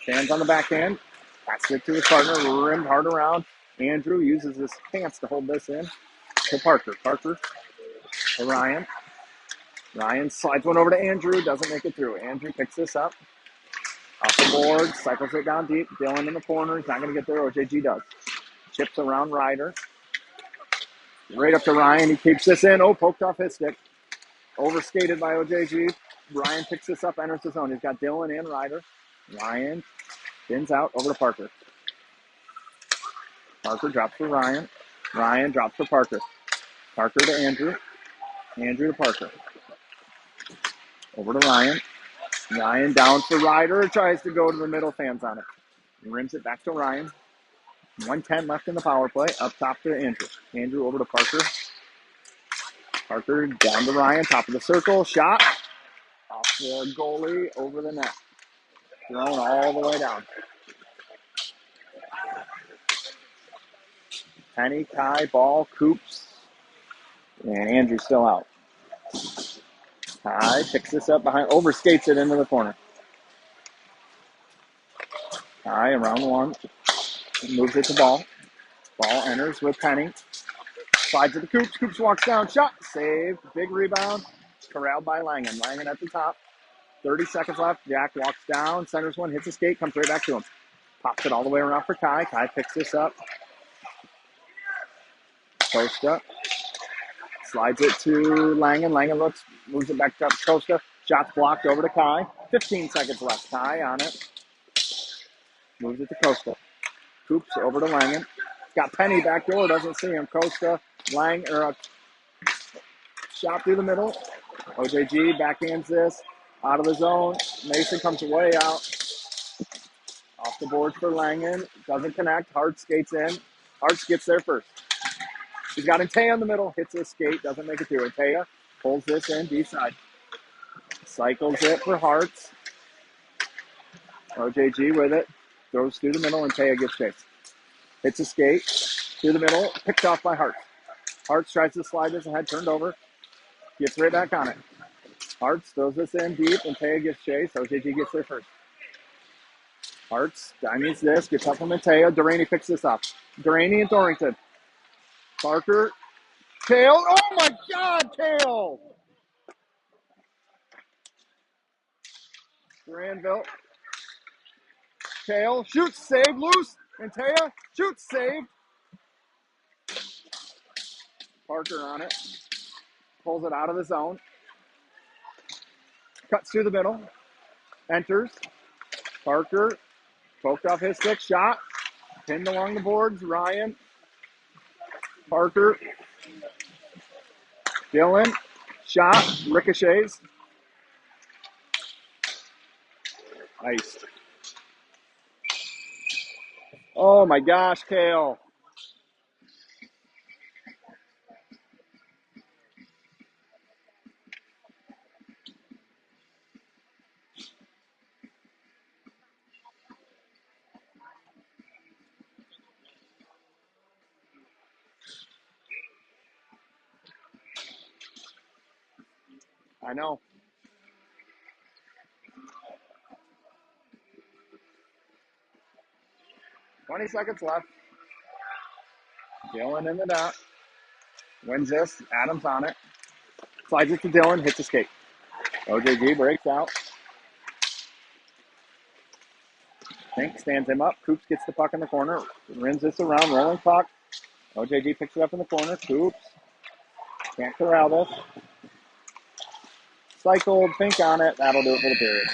Stands on the backhand. Passes it to his partner, rimmed hard around. Andrew uses his pants to hold this in to Parker. Parker to Ryan. Ryan slides one over to Andrew, doesn't make it through. Andrew picks this up. Off the board, cycles it down deep. Dylan in the corner. He's not going to get there. OJG does. Chips around Ryder. Right up to Ryan. He keeps this in. Oh, poked off his stick. Overskated by OJG. Ryan picks this up, enters the zone. He's got Dylan and Ryder. Ryan spins out over to Parker. Parker drops for Ryan. Ryan drops for Parker. Parker to Andrew. Andrew to Parker. Over to Ryan. Ryan down for Ryder. Tries to go to the middle. Fans on it. Rims it back to Ryan. 1:10 left in the power play. Up top to Andrew. Andrew over to Parker. Parker down to Ryan. Top of the circle. Shot. Off the goalie. Over the net. Thrown all the way down. Penny, Kai, Ball, Coops. And Andrew's still out. Kai picks this up behind. Overskates it into the corner. Kai around one. Moves it to Ball. Ball enters with Penny. Slides it to Coops. Coops walks down. Shot. Saved. Big rebound. Corralled by Langen. Langen at the top. 30 seconds left. Jack walks down. Centers one. Hits a skate. Comes right back to him. Pops it all the way around for Kai. Kai picks this up. Costa. Slides it to Langen. Langen looks. Moves it back up to Costa. Shot's blocked over to Kai. 15 seconds left. Kai on it. Moves it to Costa. Coops over to Langen. Got Penny back door. Doesn't see him. Costa. Shot through the middle. OJG backhands this. Out of the zone. Mason comes way out. Off the board for Langen. Doesn't connect. Hart skates in. Hart gets there first. He's got Antea in the middle. Hits his skate. Doesn't make it through. Antea pulls this in. D-side. Cycles it for Hartz. OJG with it. Throws through the middle. Antea gets chased. Hits a skate. Through the middle. Picked off by Hart. Hart tries to slide this ahead. Turned over. Gets right back on it. Hartz throws this in deep. Antea gets chased. OJG gets there first. Hartz dimes this. Gets up from Antea. Duraney picks this up. Duraney and Thornton. Parker. Kale. Oh my God, Kale! Granville. Kale. Shoots. Save. Loose. Antea. Shoots. Save. Parker on it. Pulls it out of the zone. Cuts through the middle. Enters. Parker. Poked off his stick. Shot. Pinned along the boards. Ryan. Parker. Dylan. Shot. Ricochets. Iced. Oh my gosh, Kale. I know. Twenty seconds left. Dylan in the dot. Wins this. Adams on it. Slides it to Dylan. Hits a skate. OJG breaks out. Fink stands him up. Coops gets the puck in the corner. Rims this around. Rolling puck. OJG picks it up in the corner. Coops. Can't corral this. Cycled. Fink on it. That'll do it for the period.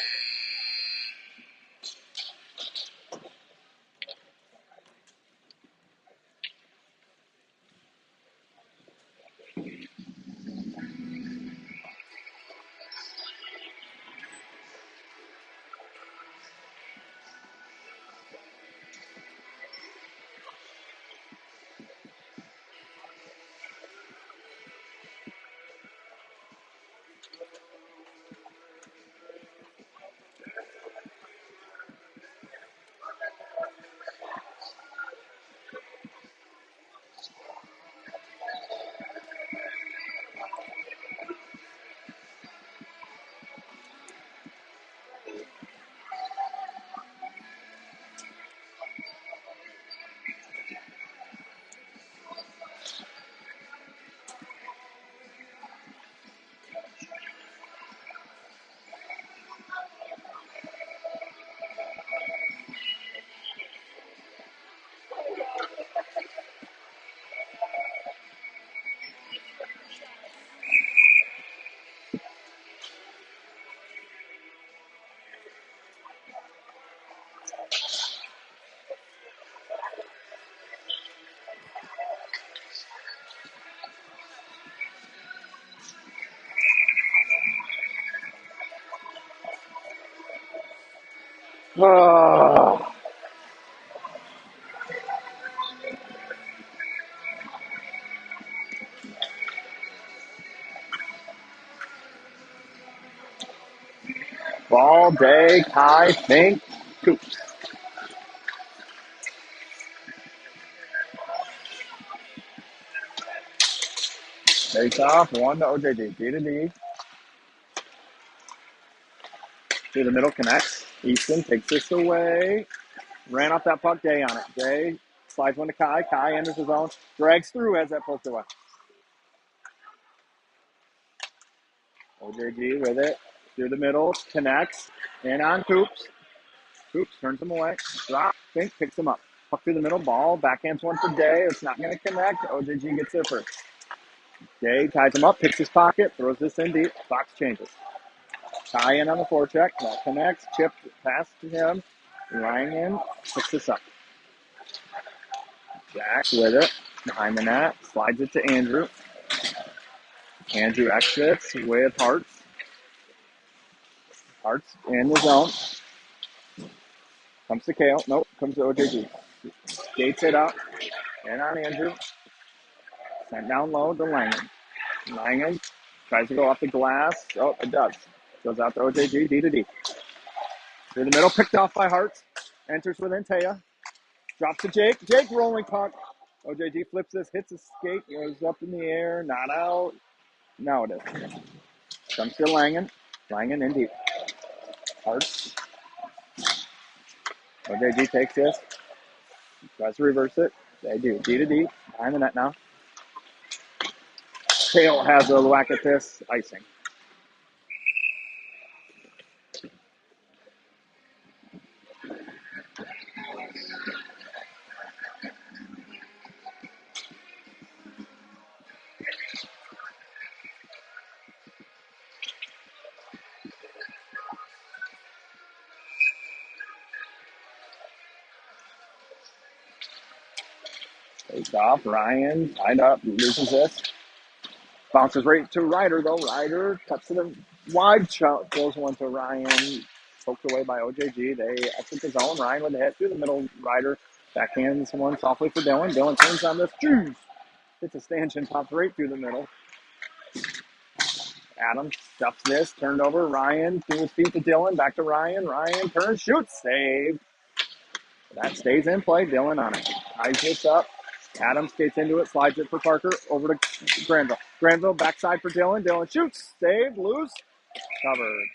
Oh, ball, day, Kai, Fink, Coops. Face off, 1 to OJG. D to D. Through the middle, connects. Easton takes this away. Ran off that puck, Day on it. Day slides one to Kai. Kai enters his own. Drags through, has that poked away. OJG with it. Through the middle, connects. In on Coops. Coops turns him away. Drop. Fink picks him up. Puck through the middle, ball. Backhands one for Day. It's not going to connect. OJG gets there first. Day ties him up, picks his pocket, throws this in deep. Fox changes. Tie in on the forecheck. That connects. Chip pass to him. Lying in. Picks this up. Jack with it. Behind the net. Slides it to Andrew. Andrew exits with Hearts. Hearts in the zone. Comes to Kale. Nope. Comes to OJG. Gates it up. In on Andrew. Sent down low to Langen. Langen tries to go off the glass. Oh, it does. Goes out to OJG. D to D. Through the middle. Picked off by Hearts. Enters with Antea. Drops to Jake. Jake rolling puck. OJG flips this. Hits a skate. Goes up in the air. Not out. Now it is. Comes to Langen. Langen in deep. Hearts. OJG takes this. Tries to reverse it. They do. D to D. Behind the net now. Kale has a whack at this. Icing. Takes off. Ryan tied up. Loses this. Bounces right to Ryder, though. Ryder cuts to the wide shot. Throws one to Ryan. Poked away by OJG. They exit the zone. Ryan with the hit through the middle. Ryder backhands one softly for Dylan. Dylan turns on this. Jeez. Hits a stanchion. Pops right through the middle. Adams stuffs this. Turned over. Ryan through his feet to Dylan. Back to Ryan. Ryan turns. Shoots. Save. That stays in play. Dylan on it. Ties this up. Adams skates into it, slides it for Parker, over to Granville. Granville, backside for Dylan. Dylan shoots, saved, loose, covered.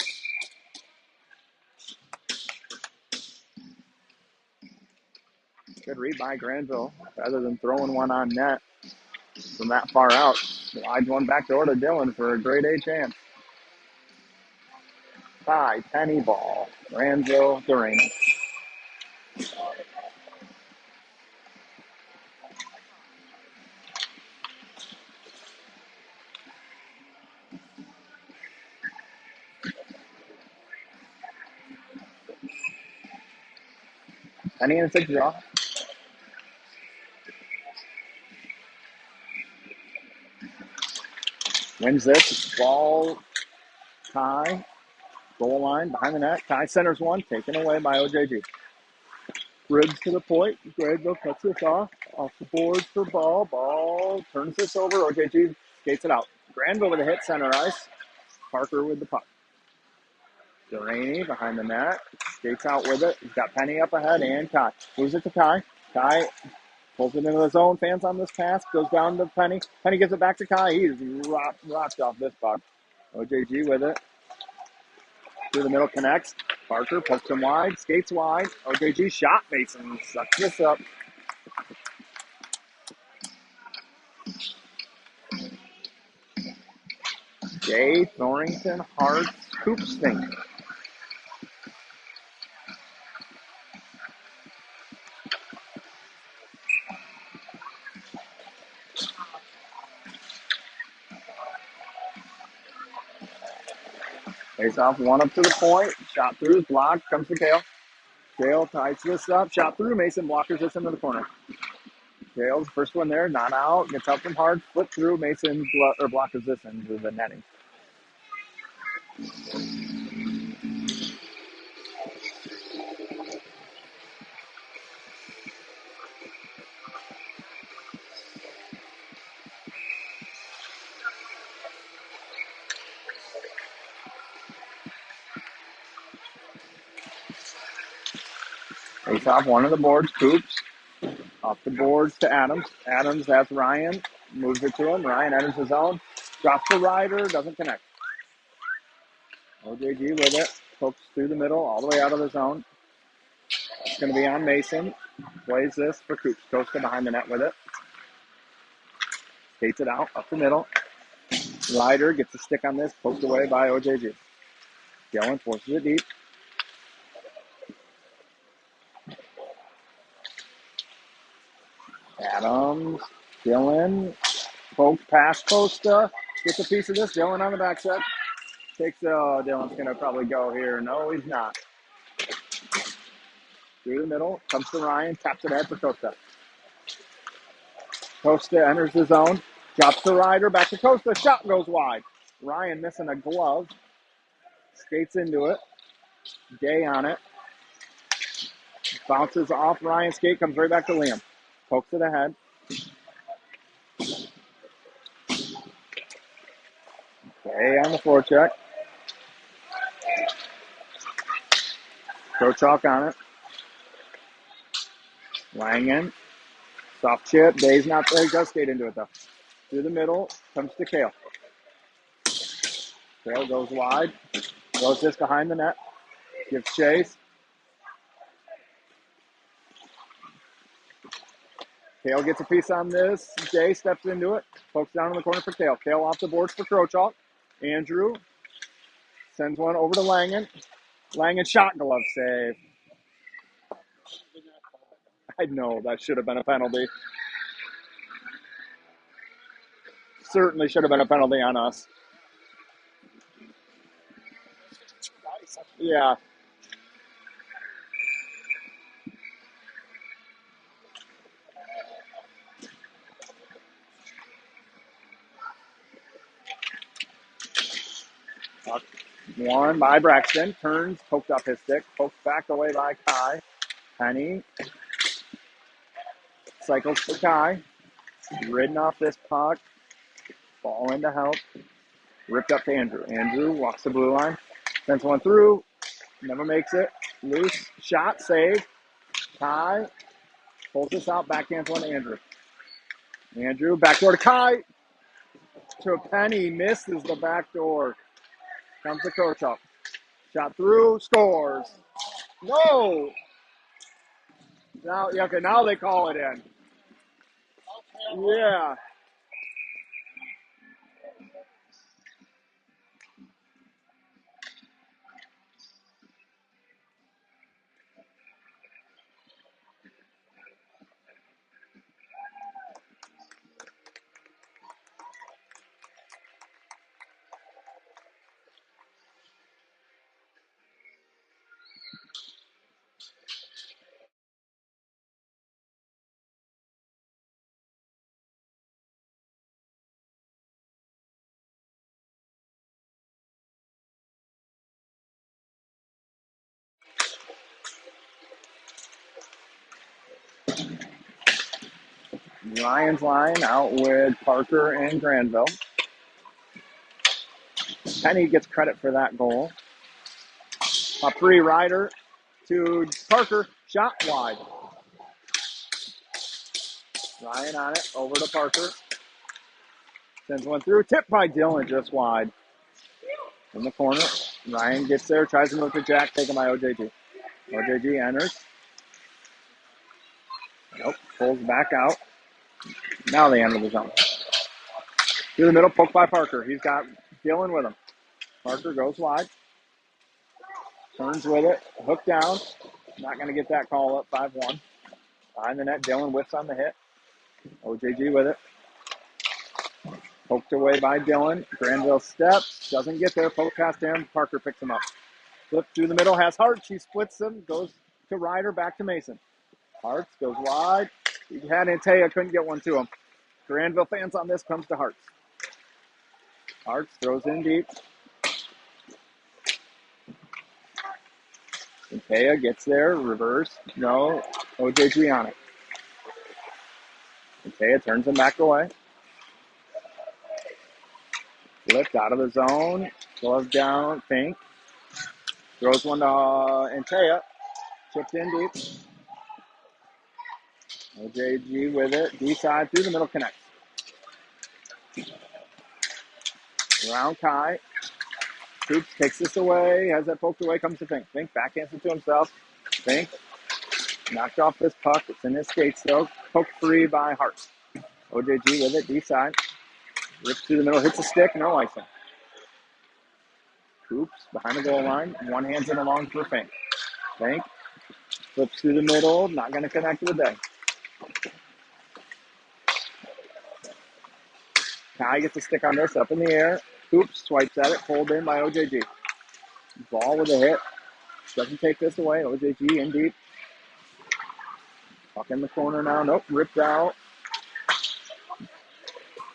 Good read by Granville. Rather than throwing one on net from that far out, slides one back door to Dylan for a grade A chance. Tie, penny ball. Granville, Duraney. Penny and a 6 draw. Wins this. Ball, tie, goal line, behind the net. Tie centers one, taken away by OJG. Ribs to the point. Granville cuts this off the board for ball. Ball turns this over. OJG skates it out. Granville with a hit, center ice. Parker with the puck. Duraney behind the net. Skates out with it. He's got Penny up ahead and Kai. Moves it to Kai. Kai pulls it into the zone. Fans on this pass. Goes down to Penny. Penny gives it back to Kai. He's rocked off this puck. OJG with it. Through the middle, connects. Parker pokes him wide. Skates wide. OJG shot. Mason sucks this up. Jay, Thorrington, Hart, Coopsting. Face off, one up to the point. Shot through is blocked. Comes to Kale. Kale ties this up. Shot through. Mason blockers this into the corner. Kale's first one there. Not out. Gets up from Hart. Flip through. Mason blockers this into the netting. Takes off one of the boards. Coops off the boards to Adams. Adams has Ryan. Moves it to him. Ryan enters the zone. Drops the rider. Doesn't connect. OJG with it. Pokes through the middle all the way out of the zone. It's going to be on Mason. Plays this for Coops. Costa behind the net with it. Skates it out up the middle. Ryder gets a stick on this. Poked away by OJG. Dillon forces it deep. Adams. Dillon. Pokes past Costa. Gets a piece of this. Dillon on the backside. Takes, Dillon's going to probably go here. No, he's not. Through the middle. Comes to Ryan. Taps it ahead for Costa. Costa enters the zone. Drops the Ryder. Back to Costa. Shot goes wide. Ryan missing a glove. Skates into it. Gay on it. Bounces off Ryan's skate. Comes right back to Liam. Pokes it ahead. Gay on the forecheck. Throw chalk on it. Langen. Soft chip. Day's not there. He does skate into it though. Through the middle. Comes to Kale. Kale goes wide. Throws this behind the net. Gives chase. Kale gets a piece on this. Jay steps into it. Pokes down in the corner for Kale. Kale off the boards for Crochalk. Andrew sends one over to Langen. Langen shot glove save. I know that should have been a penalty. Certainly should have been a penalty on us. Yeah. One by Braxton. Turns, poked up his stick. Poked back away by Kai. Penny. Cycles for Kai. Ridden off this puck. Ball in to help. Ripped up to Andrew. Andrew walks the blue line. Sends one through. Never makes it. Loose. Shot. Save. Kai. Pulls this out. Backhands one to Andrew. Andrew. Backdoor to Kai. To Penny. Misses the back door. Comes to coach up. Shot through. Scores. No. Now, okay, now they call it in. Yeah. Ryan's line out with Parker and Granville. Penny gets credit for that goal. A free rider to Parker. Shot wide. Ryan on it. Over to Parker. Sends one through. Tipped by Dillon just wide. In the corner. Ryan gets there. Tries to move to Jack. Taken by OJG. OJG enters. Nope. Pulls back out. Now they enter the zone. Through the middle. Poked by Parker. He's got Dillon with him. Parker goes wide. Turns with it. Hook down. Not going to get that call up. 5-1. Behind the net. Dillon whiffs on the hit. OJG with it. Poked away by Dillon. Granville steps. Doesn't get there. Poke past him. Parker picks him up. Flip through the middle. Has Hart. She splits him. Goes to Ryder. Back to Mason. Hartz goes wide. He had Antea. Couldn't get one to him. Granville fans on this. Comes to Hartz. Hartz throws in deep. Antea gets there. Reverse. No. OJG on it. Antea turns him back away. Flipped out of the zone. Glove down. Fink. Throws one to Antea. Chipped in deep. OJG with it. D side through the middle, connects. Around Kai. Coops takes this away. Has that poked away. Comes to Fink. Fink backhands it to himself. Fink knocked off this puck. It's in his skate still. Poked free by Hart. OJG with it. D side. Rips through the middle. Hits a stick. No icing. Coops behind the goal line. One hands it along for Fink. Fink flips through the middle. Not going to connect with it. Kai gets a stick on this. Up in the air. Coops swipes at it. Pulled in by OJG. Ball with a hit. Doesn't take this away. OJG in deep. Puck in the corner now. Nope. Ripped out.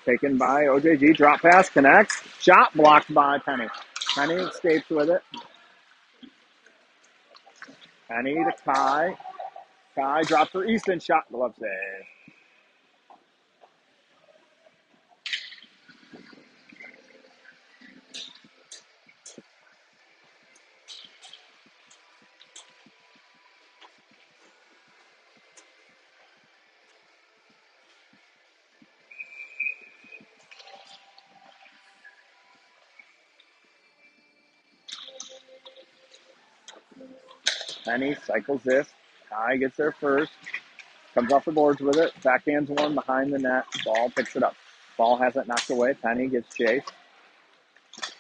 Taken by OJG. Drop pass. Connects. Shot blocked by Penny. Penny escapes with it. Penny to Kai. Kai drops for Easton. Shot. Glove save. Penny cycles this. Kai gets there first. Comes off the boards with it. Backhands one behind the net. Ball picks it up. Ball has it knocked away. Penny gets chased.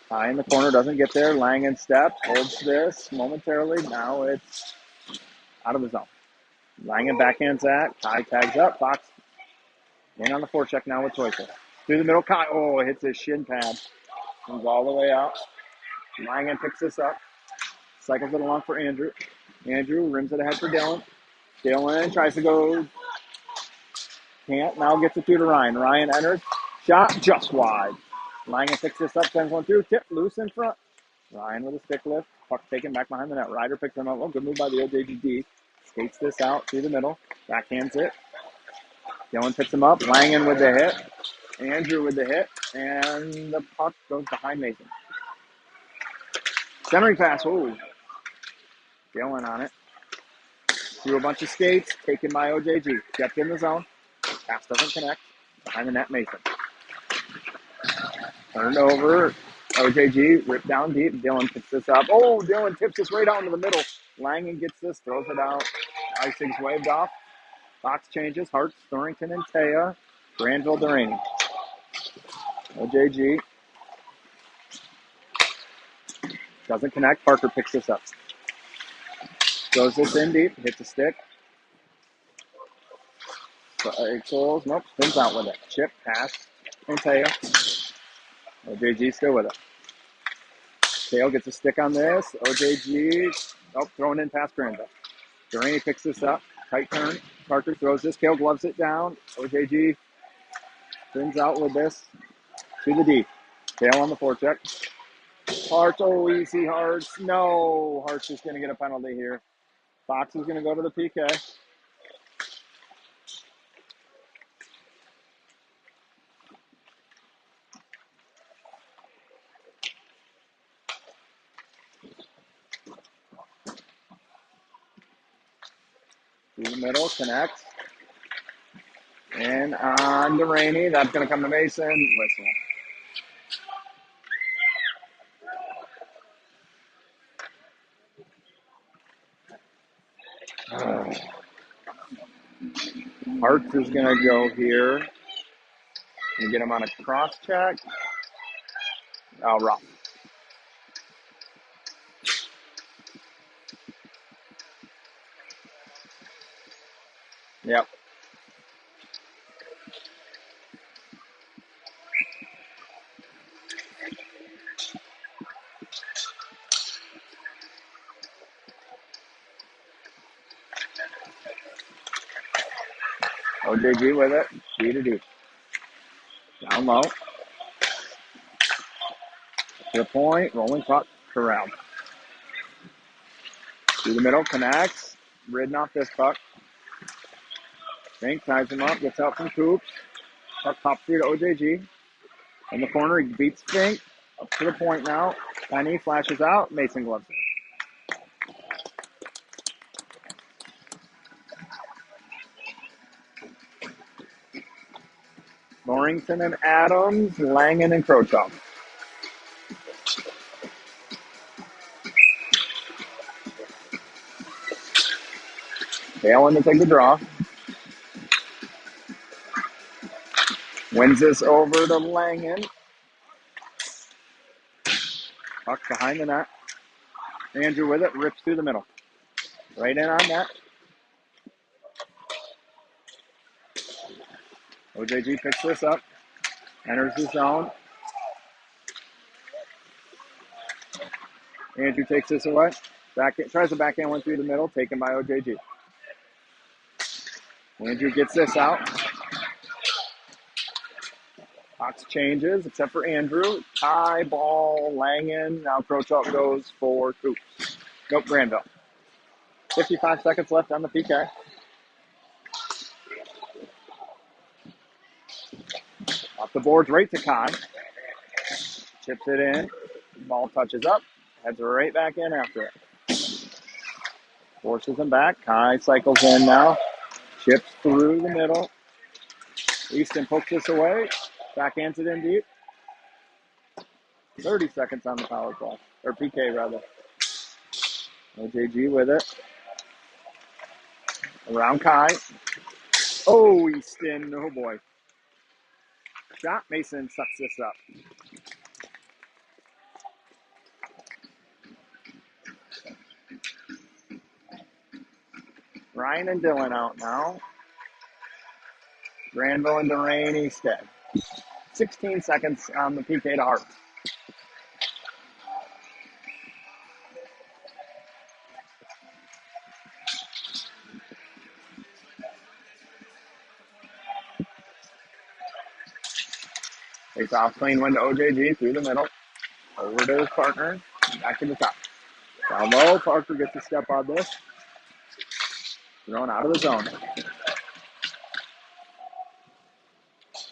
Kai in the corner doesn't get there. Langen steps. Holds this momentarily. Now it's out of the zone. Langen backhands that. Kai tags up. Fox in on the forecheck now with Toyful. Through the middle. Kai. Oh, hits his shin pad. Comes all the way out. Langen picks this up. Cycles it along for Andrew. Andrew rims it ahead for Dylan. Dylan tries to go. Can't. Now gets it through to Ryan. Ryan enters. Shot just wide. Langen picks this up. Sends one through. Tip loose in front. Ryan with a stick lift. Puck taken back behind the net. Ryder picks him up. Oh, good move by the OJGD. Skates this out through the middle. Backhands it. Dylan picks him up. Langen with the hit. Andrew with the hit. And the puck goes behind Mason. Centering pass. Oh. Dylan on it. Through a bunch of skates. Taken by OJG. Kept in the zone. Pass doesn't connect. Behind the net, Mason. Turned over. OJG ripped down deep. Dylan picks this up. Oh, Dylan tips this right out into the middle. Langen gets this, throws it out. Icing's waved off. Fox changes. Hart, Thornton, and Taya. Granville, Duraney. OJG doesn't connect. Parker picks this up. Throws this in deep. Hits a stick. Goals. Nope. Spins out with it. Chip, pass, and Taya. OJG still with it. Kale gets a stick on this. OJG. Oh, throwing in past Granville. Duraney picks this up. Tight turn. Parker throws this. Kale gloves it down. OJG spins out with this to the D. Kale on the forecheck. Hart's, oh, easy Hart's. No, Hart's is going to get a penalty here. Fox is going to go to the PK. Through the middle, connects. And on Duraney, that's going to come to Mason. Whistle. Hart is going to go here and get him on a cross check. Oh, rough. Yep. OJG with it. D to D. Down low. To the point. Rolling puck. Corral. Through the middle. Connects. Ridden off this puck. Fink ties him up. Gets out from Coops. Puck pops through to OJG. In the corner. He beats Fink. Up to the point now. Penny flashes out. Mason gloves it. Norrington and Adams, Langen and Krochop. Galen to take the draw. Wins this over to Langen. Puck behind the net. Andrew with it, rips through the middle. Right in on net. OJG picks this up. Enters the zone. Andrew takes this away. Tries to backhand one through the middle, taken by OJG. Andrew gets this out. Fox changes, except for Andrew. Tie, ball, Langen. Now Krochop goes for Coops. Nope, Granville. 55 seconds left on the PK. Off the boards, right to Kai. Chips it in. Ball touches up. Heads right back in after it. Forces him back. Kai cycles in now. Chips through the middle. Easton pokes this away. Backhands it in deep. 30 seconds on the power play. Or PK, rather. OJG with it. Around Kai. Oh, Easton. Oh, boy. Shot. Mason sucks this up. Ryan and Dylan out now. Granville and Duraney stead. 16 seconds on the PK to Hart. Takes off clean one to OJG through the middle. Over to his partner. Back to the top. Down low. Parker gets a step on this. Thrown out of the zone.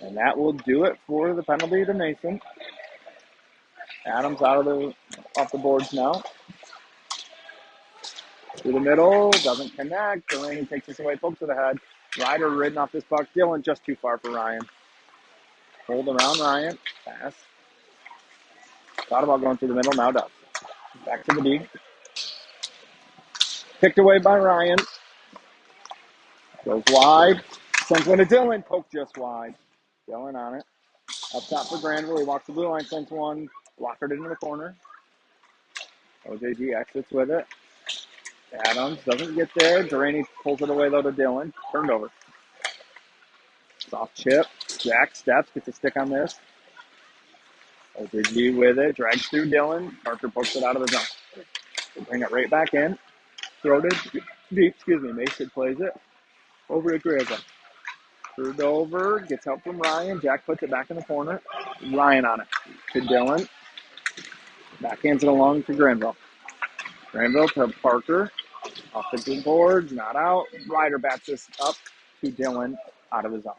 And that will do it for the penalty to Mason. Adams off the boards now. Through the middle, doesn't connect. Delaney takes this away, pokes it ahead. Ryder ridden off this puck. Dylan just too far for Ryan. Hold around Ryan. Pass. Thought about going through the middle, now does. Back to the D. Picked away by Ryan. Goes wide. Sends one to Dylan. Poke just wide. Dylan on it. Up top for Granville. He walks the blue line, sends one. Blockered into the corner. OJG exits with it. Adams doesn't get there. Duraney pulls it away, though, to Dylan. Turned over. Soft chip. Jack steps, gets a stick on this. OJG with it. Drags through Dylan. Parker pokes it out of the zone. They bring it right back in. Throw it deep. Mason plays it. Over to Grizza. Turned over. Gets help from Ryan. Jack puts it back in the corner. Ryan on it. To Dylan. Backhands it along to Granville. Granville to Parker. Off the boards. Not out. Ryder bats this up to Dylan out of the zone.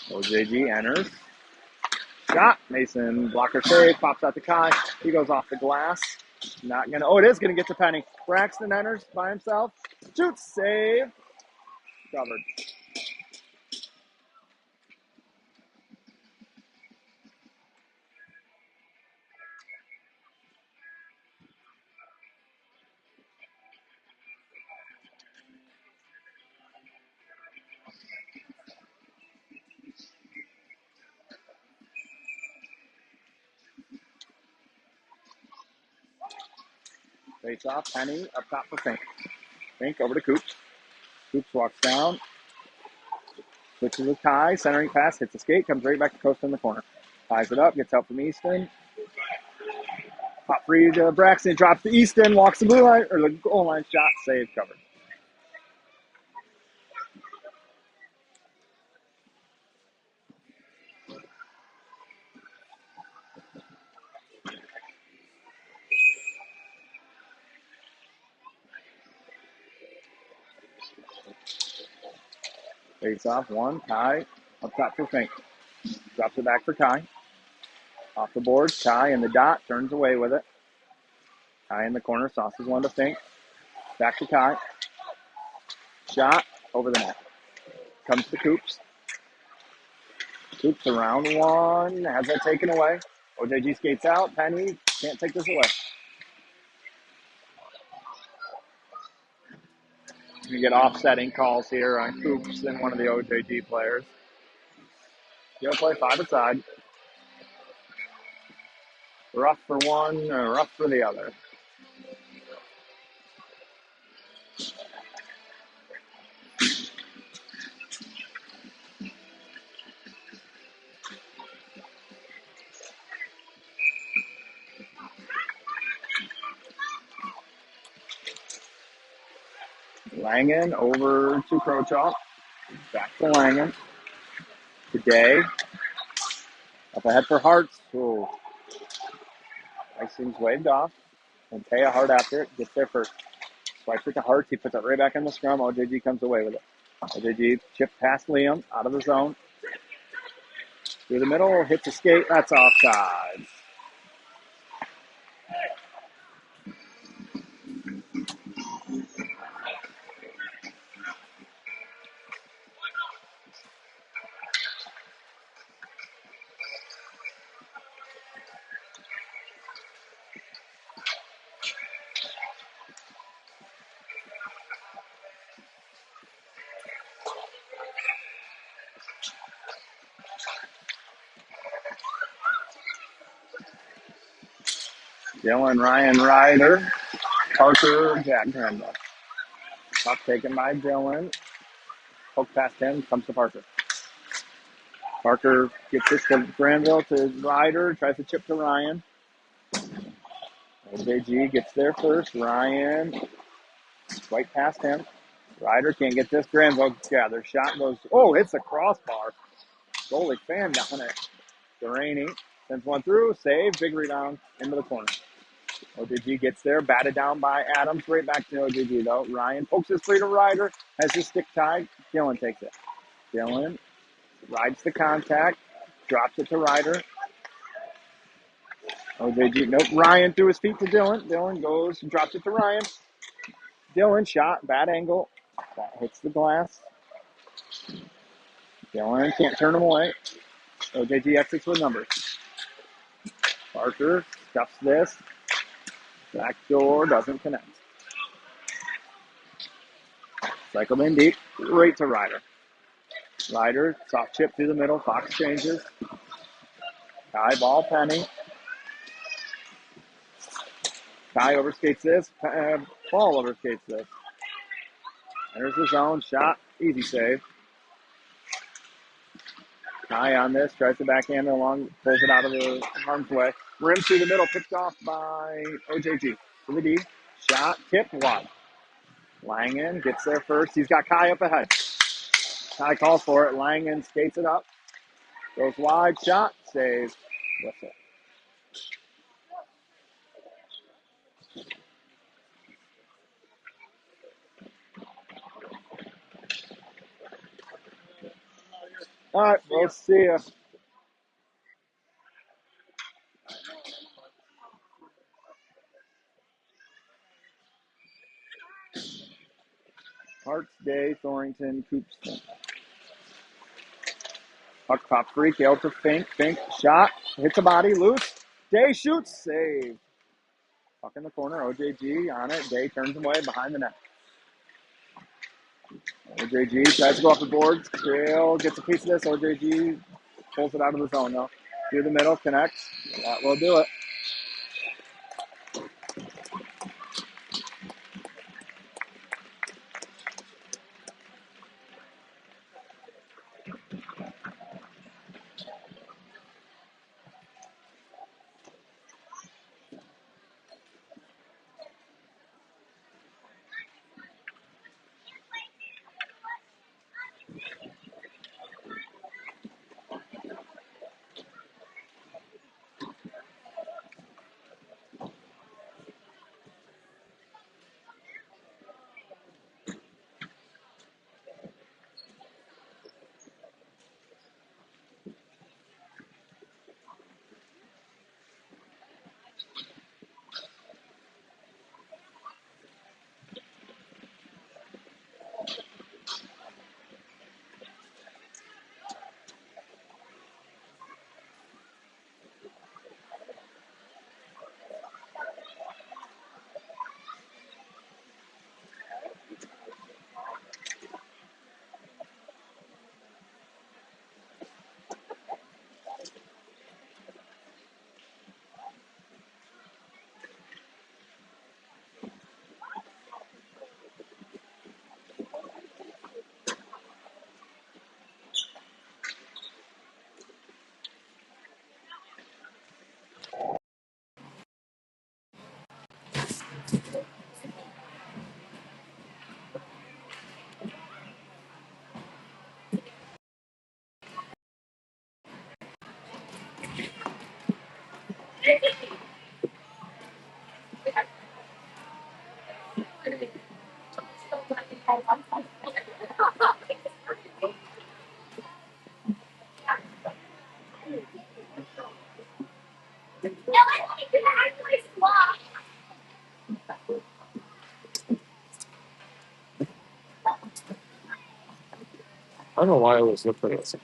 OJG enters. Shot. Mason blocker save. Pops out to Kai. He goes off the glass. Not going to. Oh, it is going to get to Penny. Braxton enters by himself. Shoots. Save. Covered. Face off. Penny up top for Fink. Fink over to Coops. Coops walks down. Switches with Kai. Centering pass. Hits the skate. Comes right back to Costa in the corner. Ties it up. Gets help from Easton. Pop free to Braxton. Drops to Easton. Walks the blue line. Or the goal line shot. Save. Covered. Face off. One. Kai. Up top for Fink. Drops it back for Kai. Off the board. Kai in the dot. Turns away with it. Kai in the corner. Sauces one to Fink. Back to Kai. Shot. Over the net. comes to Coops. Coops around one, has that taken away. OJG skates out. Penny can't take this away. You get offsetting calls here on Coops and one of the OJG players. You'll play 5-a-side. Rough for one, rough for the other. Langen over to Crochalk. Back to Langen. Today. Up ahead for Hearts. Ooh. Icing's waved off. And Taya hard after it. Gets there first. Swipes it to Hearts. He puts it right back in the scrum. OJG comes away with it. OJG chip past Liam. Out of the zone. Through the middle. Hits a skate. That's offside. Dylan, Ryan, Ryder, Parker, Jack Granville. Puck taken by Dylan. Poke past him, comes to Parker. Parker gets this to Granville to Ryder, tries to chip to Ryan. OJG gets there first. Ryan, right past him. Ryder can't get this. Granville gathers. Shot goes, hits the crossbar. Goalie fan down it. Delaney sends one through, save, big rebound, into the corner. OJG gets there, batted down by Adams, right back to OJG though. Ryan pokes his free to Ryder, has his stick tied. Dylan takes it. Dylan rides the contact, drops it to Ryder. OJG, nope, Ryan threw his feet to Dylan. Dylan goes, drops it to Ryan. Dylan shot, bad angle. That hits the glass. Dylan can't turn him away. OJG exits with numbers. Parker stuffs this. Back door doesn't connect. Cycled in deep, right to Ryder. Ryder, soft chip through the middle. Fox changes. Kai ball, Penny. Kai overskates this. Ball overskates this. There's the zone. Shot. Easy save. Kai on this. Tries to backhand it along. Pulls it out of the arm's way. Rims through the middle. Picked off by OJG. To the D. Shot. Tip. Wide. Langen gets there first. He's got Kai up ahead. Kai calls for it. Langen skates it up. Goes wide. Shot. Save. Whistle. All right. We'll see ya. Hearts Day, Thornton, Coopston. Puck pop free, Gale to Fink. Fink shot, hits a body, loose. Day shoots, save. Puck in the corner, OJG on it. Day turns him away behind the net. OJG tries to go off the boards. Gale gets a piece of this. OJG pulls it out of the zone though. Through the middle, connects. That will do it. I don't know why I was looking at this.